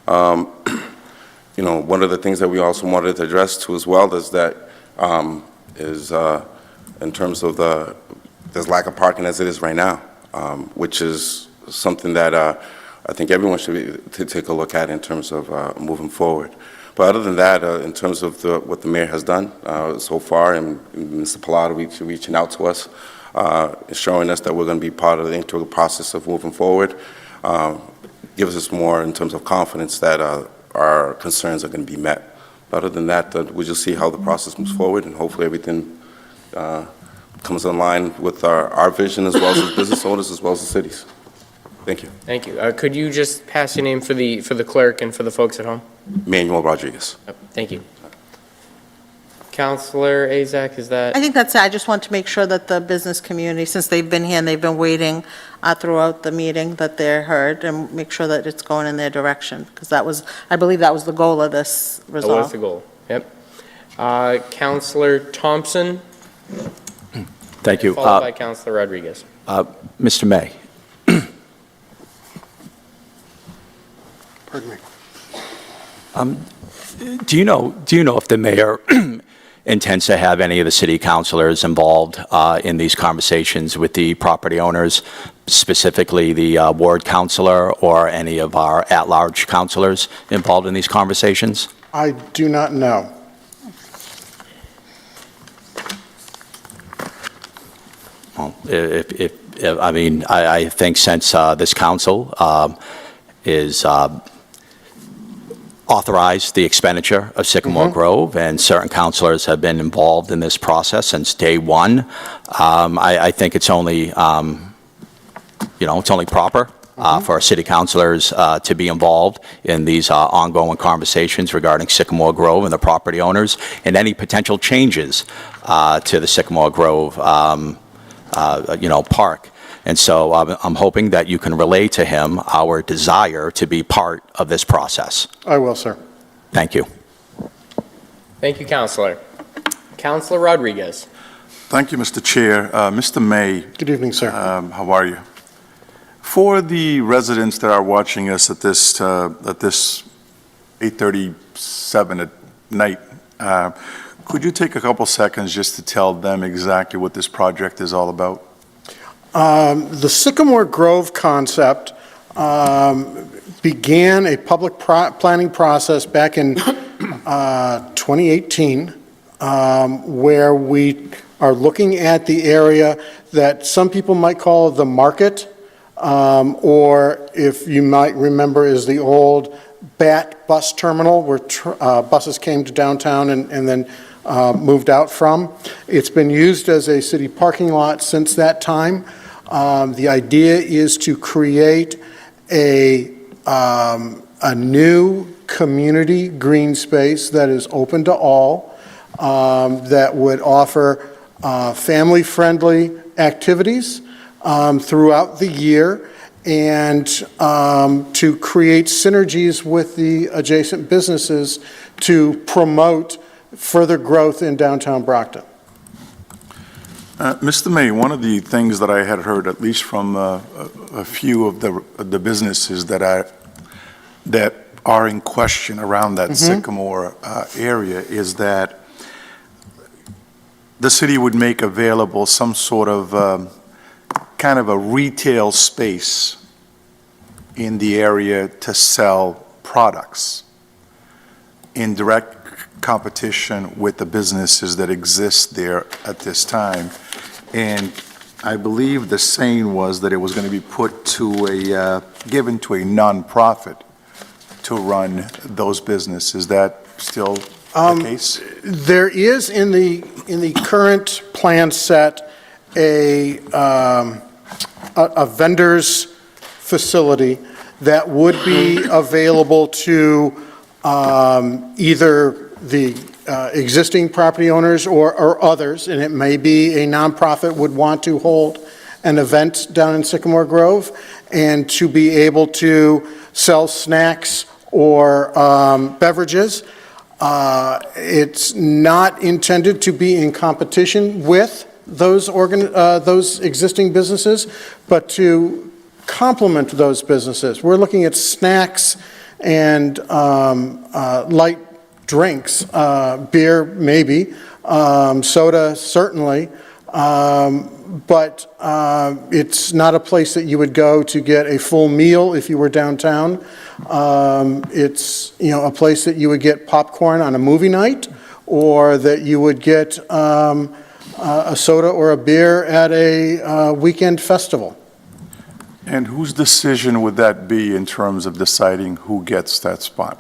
One of the things that we also wanted to address too as well is that in terms of there's lack of parking as it is right now, which is something that I think everyone should to take a look at in terms of moving forward. But other than that, in terms of what the mayor has done so far, and Mr. Pilato reaching out to us, showing us that we're going to be part of the integral process of moving forward, gives us more in terms of confidence that our concerns are going to be met. But other than that, we'll just see how the process moves forward, and hopefully everything comes in line with our vision as well as business owners as well as the cities. Thank you. Thank you. Could you just pass your name for the clerk and for the folks at home? Manuel Rodriguez. Thank you. Councilor Azak, is that? I think that's it. I just want to make sure that the business community, since they've been here and they've been waiting throughout the meeting, that they're heard and make sure that it's going in their direction, because I believe that was the goal of this That was resolve. the goal. Yep. Councilor Thompson, Thank you. followed by Councilor Rodriguez. Mr. May. Pardon me. Do you know if the mayor intends to have any of the city councilors involved in these conversations with the property owners, specifically the ward councilor or any of our at-large councilors involved in these conversations? I do not know. Well, I think since this council is authorized the expenditure of Sycamore Grove, and certain councilors have been involved in this process since day one. I think it's only, it's only proper for our city councilors to be involved in these ongoing conversations regarding Sycamore Grove and the property owners, and any potential changes to the Sycamore Grove, park. And so I'm hoping that you can relay to him our desire to be part of this process. I will, sir. Thank you. Thank you, Councilor. Councilor Rodriguez. Thank you, Mr. Chair. Mr. May. Good evening, sir. How are you? For the residents that are watching us at this 8:37 at night, could you take a couple seconds just to tell them exactly what this project is all about? The Sycamore Grove concept began a public planning process back in 2018, where we are looking at the area that some people might call the market, or if you might remember, is the old BAT bus terminal where buses came to downtown and then moved out from. It's been used as a city parking lot since that time. The idea is to create a new community green space that is open to all, that would offer family-friendly activities throughout the year, and to create synergies with the adjacent businesses to promote further growth in downtown Brockton. Mr. Mayor, one of the things that I had heard, at least from a few of the businesses that are in question around that Sycamore area, is that the city would make available some sort of kind of a retail space in the area to sell products in direct competition with the businesses that exist there at this time. And I believe the saying was that it was going to be put to given to a nonprofit to run those businesses. Is that still the case? There is in the current plan set a vendor's facility that would be available to either the existing property owners or others, and it may be a nonprofit would want to hold an event down in Sycamore Grove and to be able to sell snacks or beverages. It's not intended to be in competition with those existing businesses, but to complement those businesses. We're looking at snacks and light drinks, beer maybe, soda certainly, but it's not a place that you would go to get a full meal if you were downtown. It's, a place that you would get popcorn on a movie night, or that you would get a soda or a beer at a weekend festival. And whose decision would that be in terms of deciding who gets that spot?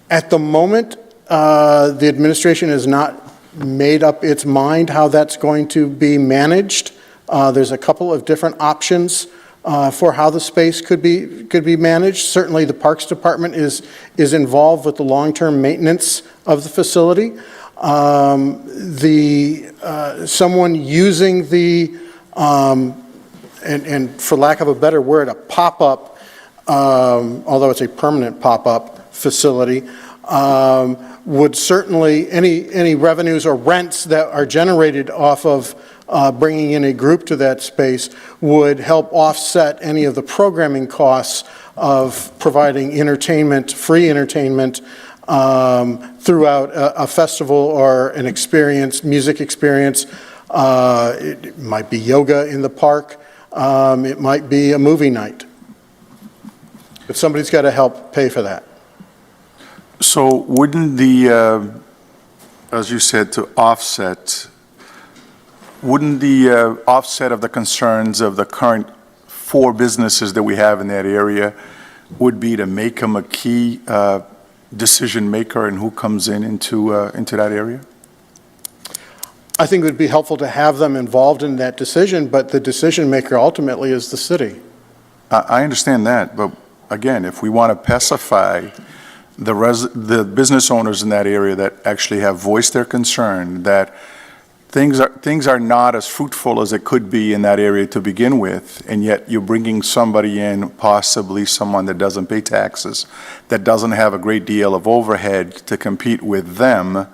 At the moment, the administration has not made up its mind how that's going to be managed. There's a couple of different options for how the space could be managed. Certainly, the Parks Department is involved with the long-term maintenance of the facility. Someone using the and for lack of a better word, a pop-up, although it's a permanent pop-up facility, would certainly, any revenues or rents that are generated off of bringing in a group to that space would help offset any of the programming costs of providing entertainment, free entertainment, throughout a festival or an experience, music experience. It might be yoga in the park. It might be a movie night. But somebody's got to help pay for that. So wouldn't as you said, to offset, wouldn't the offset of the concerns of the current 4 businesses that we have in that area would be to make them a key decision maker in who comes into that area? I think it would be helpful to have them involved in that decision, but the decision maker ultimately is the city. I understand that, but again, if we want to pacify the business owners in that area that actually have voiced their concern that things are not as fruitful as it could be in that area to begin with, and yet you're bringing somebody in, possibly someone that doesn't pay taxes, that doesn't have a great deal of overhead to compete with them,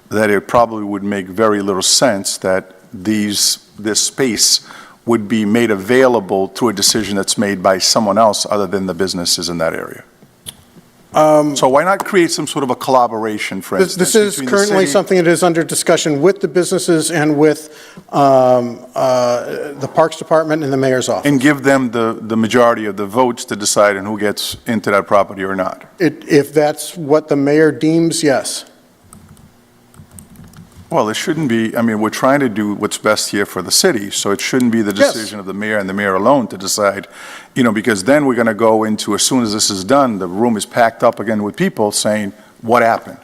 that it probably would make very little sense that this space would be made available through a decision that's made by someone else other than the businesses in that area. So why not create some sort of a collaboration, for instance? This is currently something that is under discussion with the businesses and with the Parks Department and the mayor's office. And give them the majority of the votes to decide on who gets into that property or not. If that's what the mayor deems, yes. Well, it shouldn't be, we're trying to do what's best here for the city, so it shouldn't be the decision of the mayor and the mayor alone to decide, because then we're going to go into, as soon as this is done, the room is packed up again with people saying, what happened?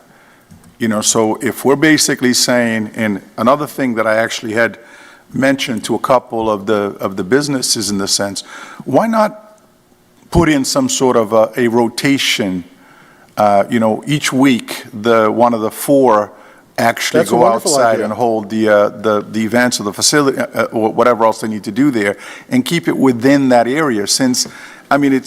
So if we're basically saying, and another thing that I actually had mentioned to a couple of the businesses in the sense, why not put in some sort of a rotation, each week, one of the 4 actually That's a go wonderful outside idea. and hold the events or the facility, or whatever else they need to do there, and keep it within that area, since, I mean,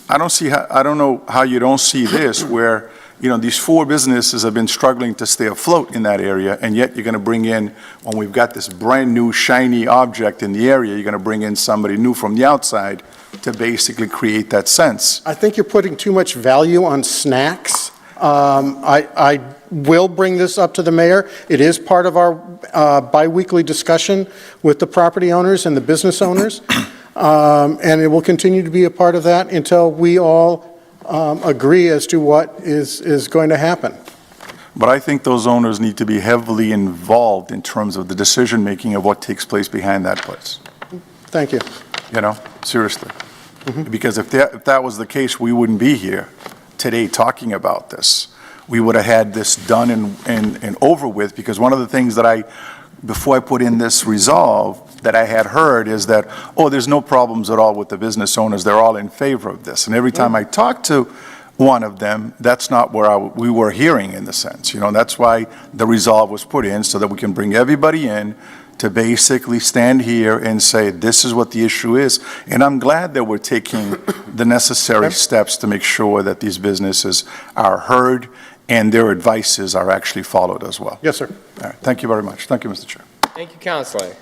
I don't know how you don't see this, where, you know, these 4 businesses have been struggling to stay afloat in that area, and yet you're going to bring in, when we've got this brand-new shiny object in the area, you're going to bring in somebody new from the outside to basically create that sense. I think you're putting too much value on snacks. I will bring this up to the mayor. It is part of our biweekly discussion with the property owners and the business owners, and it will continue to be a part of that until we all agree as to what is going to happen. But I think those owners need to be heavily involved in terms of the decision-making of what takes place behind that place. Thank you. You know, seriously. Because if that was the case, we wouldn't be here today talking about this. We would have had this done and over with, because one of the things that before I put in this resolve, that I had heard is that, oh, there's no problems at all with the business owners, they're all in favor of this. And every time I talk to one of them, that's not where we were hearing, in the sense, you know, that's why the resolve was put in, so that we can bring everybody in to basically stand here and say, this is what the issue is. And I'm glad that we're taking the necessary steps to make sure that these businesses are heard and their advices are actually followed as well. Yes, sir. All right. Thank you very much. Thank you, Mr. Chair. Thank you, Counselor.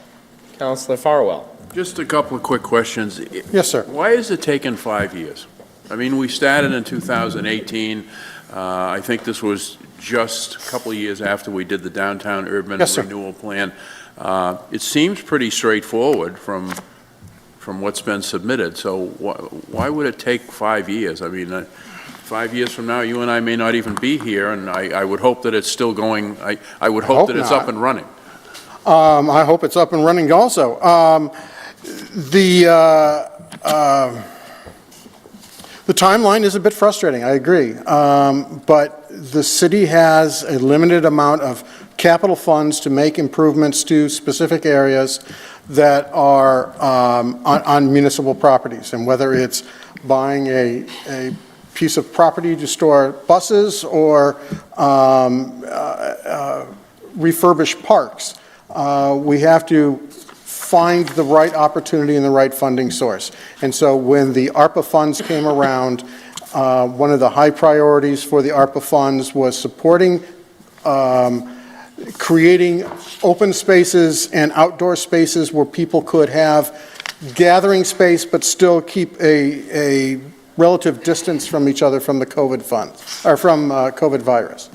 Counselor Farwell. Just a couple of quick questions. Yes, sir. Why is it taking 5 years? I mean, we started in 2018. I think this was just a couple of years after we did the downtown urban renewal plan. It seems pretty straightforward from what's been submitted, so why would it take 5 years? I mean, 5 years from now, you and I may not even be here, and I would hope that it's still going, I would hope that it's up and running. I hope it's up and running also. The timeline is a bit frustrating, I agree. But the city has a limited amount of capital funds to make improvements to specific areas that are on municipal properties. And whether it's buying a piece of property to store buses or refurbish parks, we have to find the right opportunity and the right funding source. And so when the ARPA funds came around, one of the high priorities for the ARPA funds was supporting creating open spaces and outdoor spaces where people could have gathering space but still keep a relative distance from each other from the COVID funds, or from COVID virus.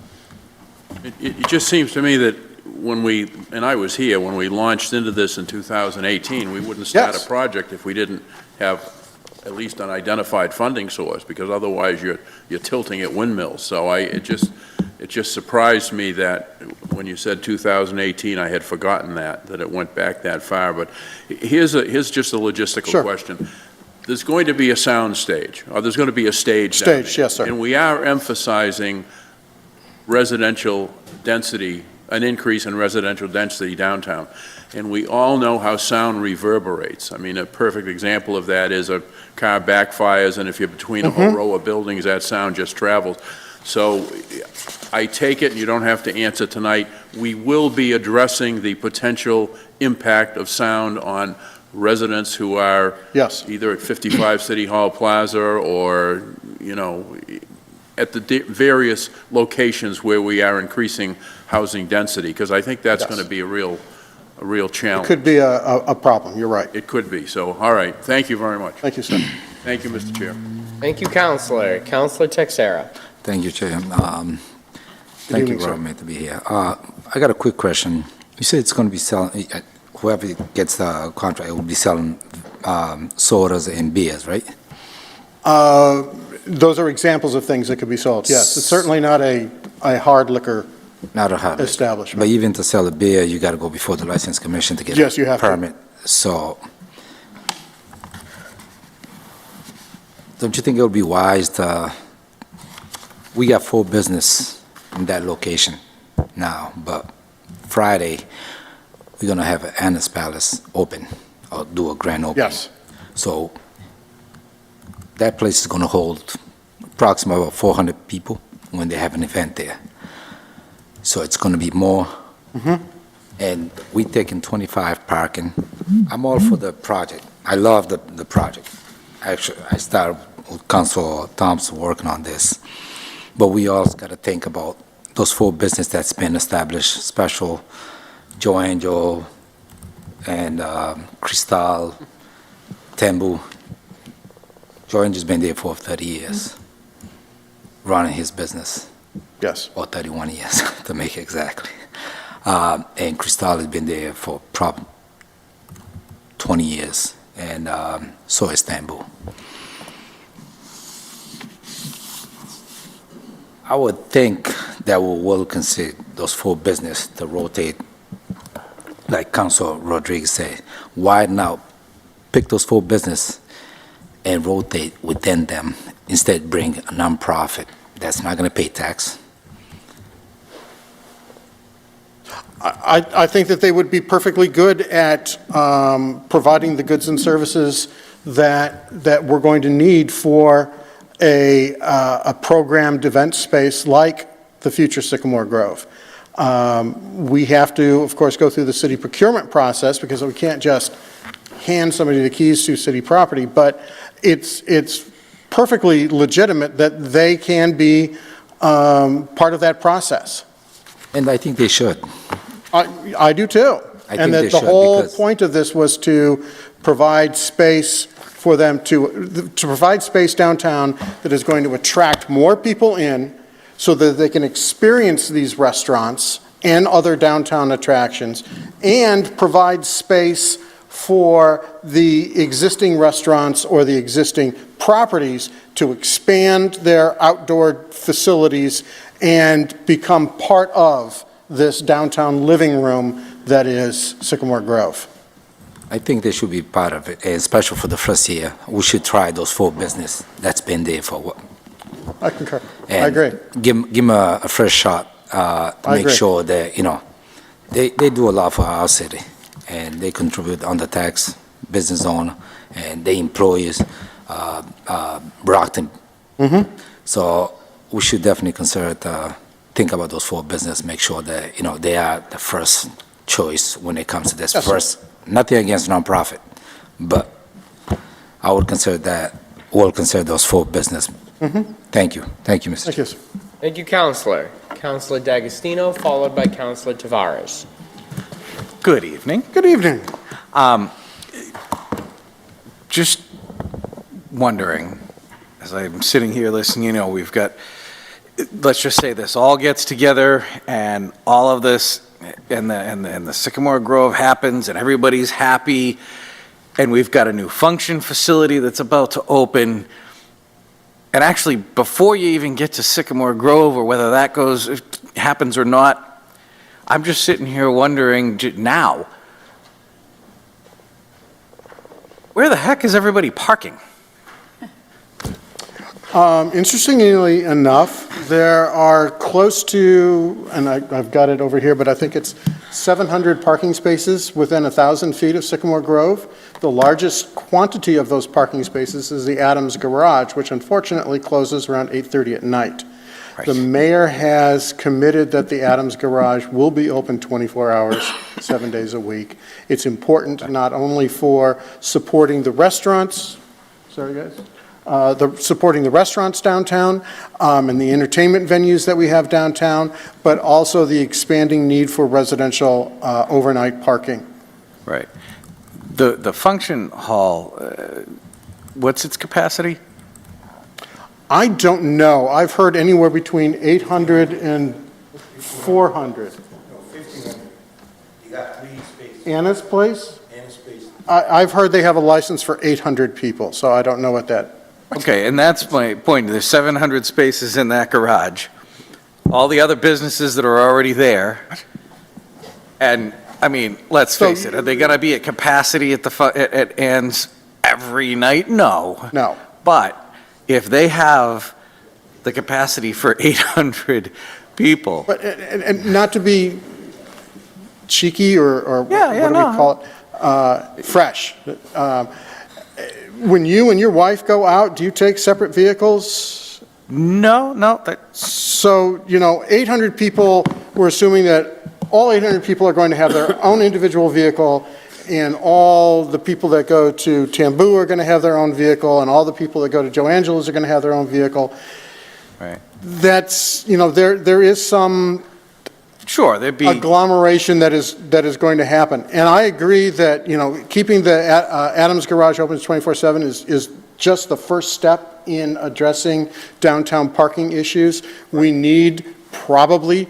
It just seems to me that when and I was here, when we launched into this in 2018, we wouldn't start a project if we didn't have at least an identified funding source, because otherwise you're tilting at windmills. So it just surprised me that when you said 2018, I had forgotten that it went back that far. But here's just a logistical question. There's going to be a sound stage, or there's going to be a stage down there. Yes, sir. And we are emphasizing residential density, an increase in residential density downtown. And we all know how sound reverberates. I mean, a perfect example of that is a car backfires, and if you're between a whole row of buildings, that sound just travels. So I take it, and you don't have to answer tonight, we will be addressing the potential impact of sound on residents who are either at 55 City Hall Plaza or, you know, at the various locations where we are increasing housing density, because I think that's going to be a real challenge. It could be a problem, you're right. It could be. So, all right. Thank you very much. Thank you, sir. Thank you, Mr. Chair. Thank you, Counselor. Counselor Texera. Thank you, Chair. Thank you for allowing me to be here. I got a quick question. You said it's going to be selling, whoever gets the contract, it will be selling sodas and beers, right? Those are examples of things that could be sold. Yes, it's certainly not a hard liquor establishment. But even to sell a beer, you got to go before the License Commission to get a permit. So, don't you think it would be wise to, we got 4 business in that location now, but Friday, we're going to have an Anna's Palace open, or do a grand opening. Yes. So, that place is going to hold approximately about 400 people when they have an event there. so it's going to be more. And we taking 25 parking. I'm all for the project. I love the project. Actually, I started with Council Thompson working on this. But we also got to think about those 4 businesses that's been established, Special, Joe Angel, and Cristal, Tembu. Joe Angel's been there for 30 years, running his business. Yes. Or 31 years, to make it exactly. And Cristal has been there for probably 20 years, and so is Tembu. I would think that we will consider those 4 businesses to rotate, like Council Rodriguez said. Why not pick those 4 businesses and rotate within them, instead bring a nonprofit that's not going to pay tax? I think that they would be perfectly good at providing the goods and services that we're going to need for a programmed event space like the future Sycamore Grove. We have to, of course, go through the city procurement process because we can't just hand somebody the keys to city property, but it's perfectly legitimate that they can be part of that process. And I think they should. I do too. And that the whole point of this was to provide space for them to provide space downtown that is going to attract more people in so that they can experience these restaurants and other downtown attractions, and provide space for the existing restaurants or the existing properties to expand their outdoor facilities and become part of this downtown living room that is Sycamore Grove. I think they should be part of it, especially for the first year. We should try those 4 businesses that's been there for what? I concur. I And agree. Give them a fresh shot to make agree. sure that, they do a lot for our city, and they contribute on the tax, business owner, and the employees, Brockton. So we should definitely consider to think about those 4 businesses, make sure that, they are the first choice when it comes to this. Yes, sir. First, nothing against nonprofit, but I would consider that, we'll consider those 4 businesses. Thank you. Thank you, Mr. Thank you, sir. Thank you, Counselor. Counselor D'Agostino, followed by Counselor Tavares. Good evening. Good evening. Just wondering, as I'm sitting here listening, we've got, let's just say this all gets together and all of this and the Sycamore Grove happens and everybody's happy and we've got a new function facility that's about to open. And actually, before you even get to Sycamore Grove or whether that happens or not, I'm just sitting here wondering now, where the heck is everybody parking? Interestingly enough, there are close to, and I've got it over here, but I think it's 700 parking spaces within 1,000 feet of Sycamore Grove. The largest quantity of those parking spaces is the Adams Garage, which unfortunately closes around 8:30 at night. Right. The mayor has committed that the Adams Garage will be open 24 hours, 7 days a week. It's important not only for supporting the restaurants, sorry guys, supporting the restaurants downtown and the entertainment venues that we have downtown, but also the expanding need for residential overnight parking. Right. The function hall, what's its capacity? I don't know. I've heard anywhere between 800 and 400. No, 1,500. You got 3 spaces. Anna's Place? Anna's Place. I've heard they have a license for 800 people, so I don't know what that. Okay, and that's my point. There's 700 spaces in that garage. All the other businesses that are already there. And, I mean, let's face it, are they going to be at capacity at Ann's every night? No. No. But if they have the capacity for 800 people. But, and not to be cheeky or what do we call it? Fresh. When you and your wife go out, do you take separate vehicles? No. So, 800 people we're assuming that all 800 people are going to have their own individual vehicle, and all the people that go to Tambu are going to have their own vehicle, and all the people that go to Joe Angelo's are going to have their own vehicle. Right. That's, there is some Sure, there'd be, agglomeration that is going to happen. And I agree that, keeping the Adams Garage open 24/7 is just the first step in addressing downtown parking issues. We need probably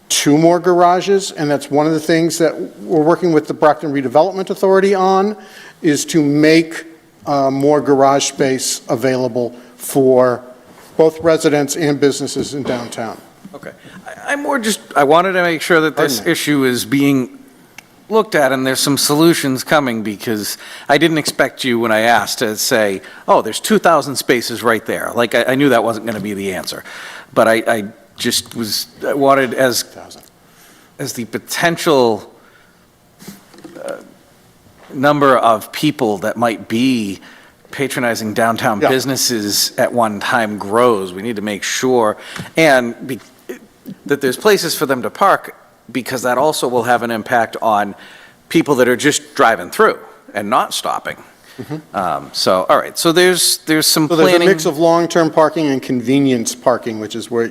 2 more garages, and that's one of the things that we're working with the Brockton Redevelopment Authority on, is to make more garage space available for both residents and businesses in downtown. okay. I wanted to make sure that this issue is being looked at and there's some solutions coming, because I didn't expect you, when I asked, to say, oh, there's 2,000 spaces right there. Like, I knew that wasn't going to be the answer. But I just wanted as the potential number of people that might be patronizing downtown businesses at one time grows, we need to make sure that there's places for them to park, because that also will have an impact on people that are just driving through and not stopping. So, all right, so there's some planning. So there's a mix of long-term parking and convenience parking, which is where,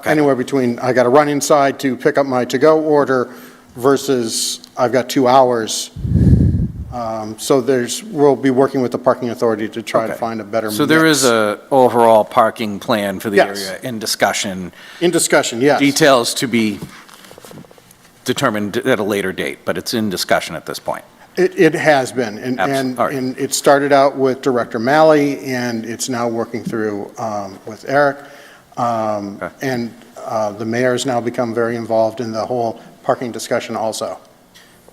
anywhere between, I got to run inside to pick up my to-go order versus I've got 2 hours. So we'll be working with the parking authority to try to find a better mix. So there is a overall parking plan for the area in discussion. In discussion, yes. Details to be determined at a later date, but it's in discussion at this point. It has been, and it started out with Director Malley, and it's now working through with Eric. And the mayor's now become very involved in the whole parking discussion also.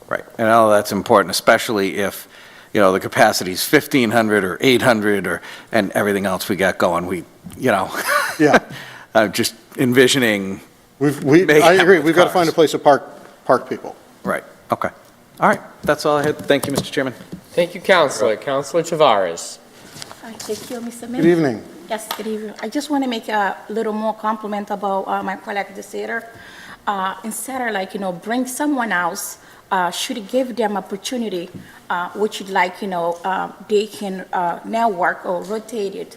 Right, and all that's important, especially if, the capacity is 1,500 or 800 and everything else we got going, Yeah. Just envisioning. I agree, we've got to find a place to park people. Right, okay. All right, that's all I had. Thank you, Mr. Chairman. Thank you, Counselor. Counselor Tavares. Thank you, Mr. Mayor. Good evening. Yes, good evening. I just want to make a little more compliment about my colleague, the senator. Instead of bring someone else, should give them opportunity, which they can network or rotate it.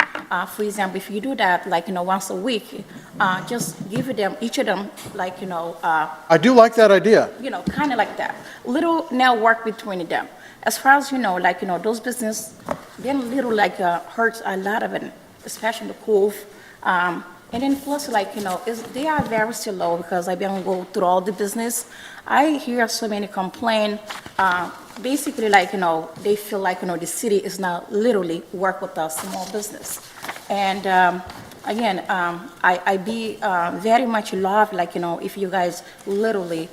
For example, if you do that, once a week, just give them, each of them, I do like that idea. kind of like that. Little network between them. As far as those business, then little hurts a lot of it, especially the Cove. And then plus, they are very slow, because I've been go through all the business. I hear so many complain, basically they feel the city is not literally work with a small business. And again, I be very much love, if you guys literally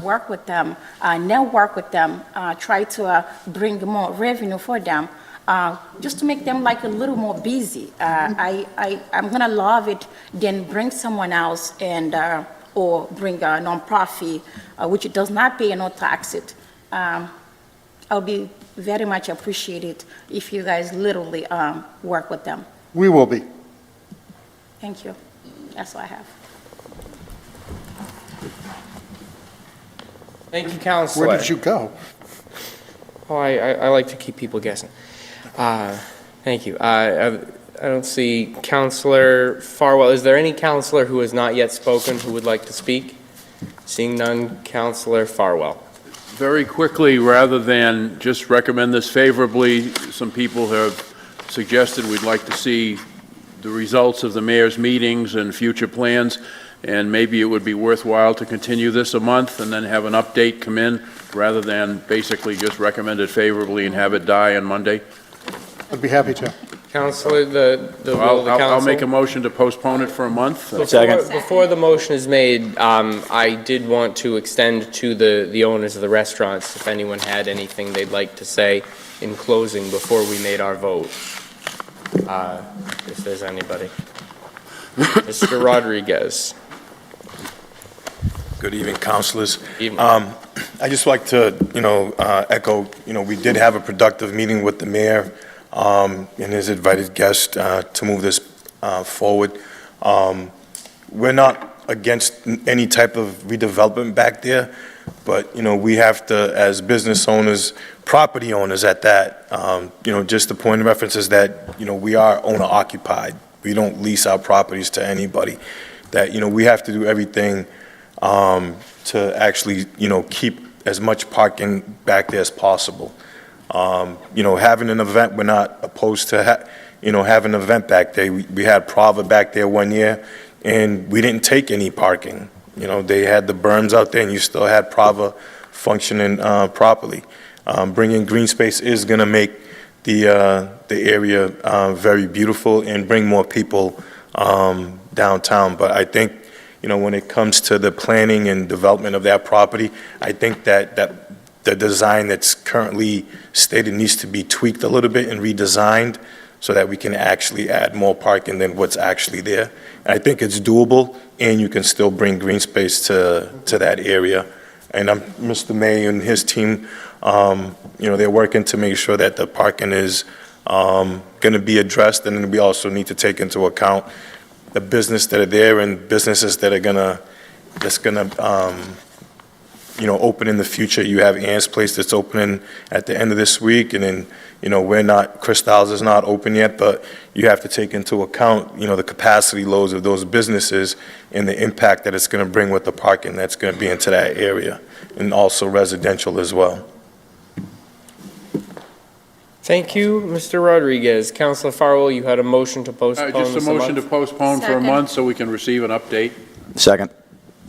work with them, network with them, try to bring more revenue for them. Just to make them a little more busy. I'm gonna love it, then bring someone else and or bring a nonprofit, which does not pay no tax. I'll be very much appreciated if you guys literally work with them. We will be. Thank you. That's all I have. Thank you, Counselor. Where did you go? Oh, I like to keep people guessing. Thank you. I don't see Counselor Farwell. Is there any counselor who has not yet spoken who would like to speak? Seeing none, Counselor Farwell. Very quickly, rather than just recommend this favorably, some people have suggested we'd like to see the results of the mayor's meetings and future plans, and maybe it would be worthwhile to continue this a month and then have an update come in, rather than basically just recommend it favorably and have it die on Monday. I'd be happy to. Counselor, the will of the council. I'll make a motion to postpone it for a month. Before the motion is made, I did want to extend to the owners of the restaurants, if anyone had anything they'd like to say in closing before we made our vote. If there's anybody. Mr. Rodriguez. Good evening, councilors. Evening. I just like to, echo, we did have a productive meeting with the mayor and his invited guest to move this forward. We're not against any type of redevelopment back there, but, we have to, as business owners, property owners at that, just the point of reference is that, we are owner occupied. We don't lease our properties to anybody. That, we have to do everything to actually, keep as much parking back there as possible. Having an event, we're not opposed to, having an event back there. We had Prava back there one year, and we didn't take any parking. They had the berms out there, and you still had Prava functioning properly. Bringing green space is going to make the area very beautiful and bring more people downtown. But I think, when it comes to the planning and development of that property, I think that the design that's currently stated needs to be tweaked a little bit and redesigned so that we can actually add more parking than what's actually there. And I think it's doable, and you can still bring green space to that area. And Mr. May and his team, they're working to make sure that the parking is going to be addressed, and then we also need to take into account the business that are there and businesses that are that's gonna open in the future. You have Ann's Place that's opening at the end of this week, and then, Cristal's is not open yet, but you have to take into account, the capacity loads of those businesses and the impact that it's gonna bring with the parking that's gonna be into that area, and also residential as well. Thank you, Mr. Rodriguez. Councilor Farwell, you had a motion to postpone Just a this motion to month. postpone for a Second. month so we can receive an update. Second.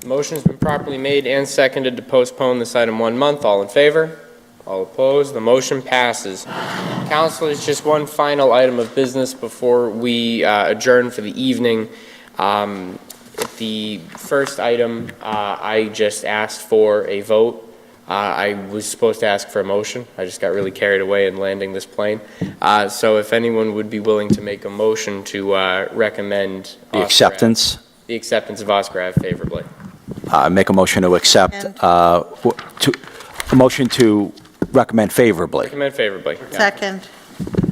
Motion's been properly made and seconded to postpone this item 1 month. All in favor? All opposed? The motion passes. Councilors, just one final item of business before we adjourn for the evening. The first item, I just asked for a vote. I was supposed to ask for a motion. I just got really carried away in landing this plane. So if anyone would be willing to make a motion to recommend The acceptance. the acceptance of Oscar Ave favorably. Make a motion to accept, a motion to recommend favorably. Recommend favorably. Second.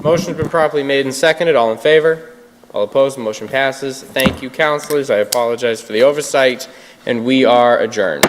Motion's been properly made and seconded. All in favor? All opposed? The motion passes. Thank you, councilors. I apologize for the oversight, and we are adjourned.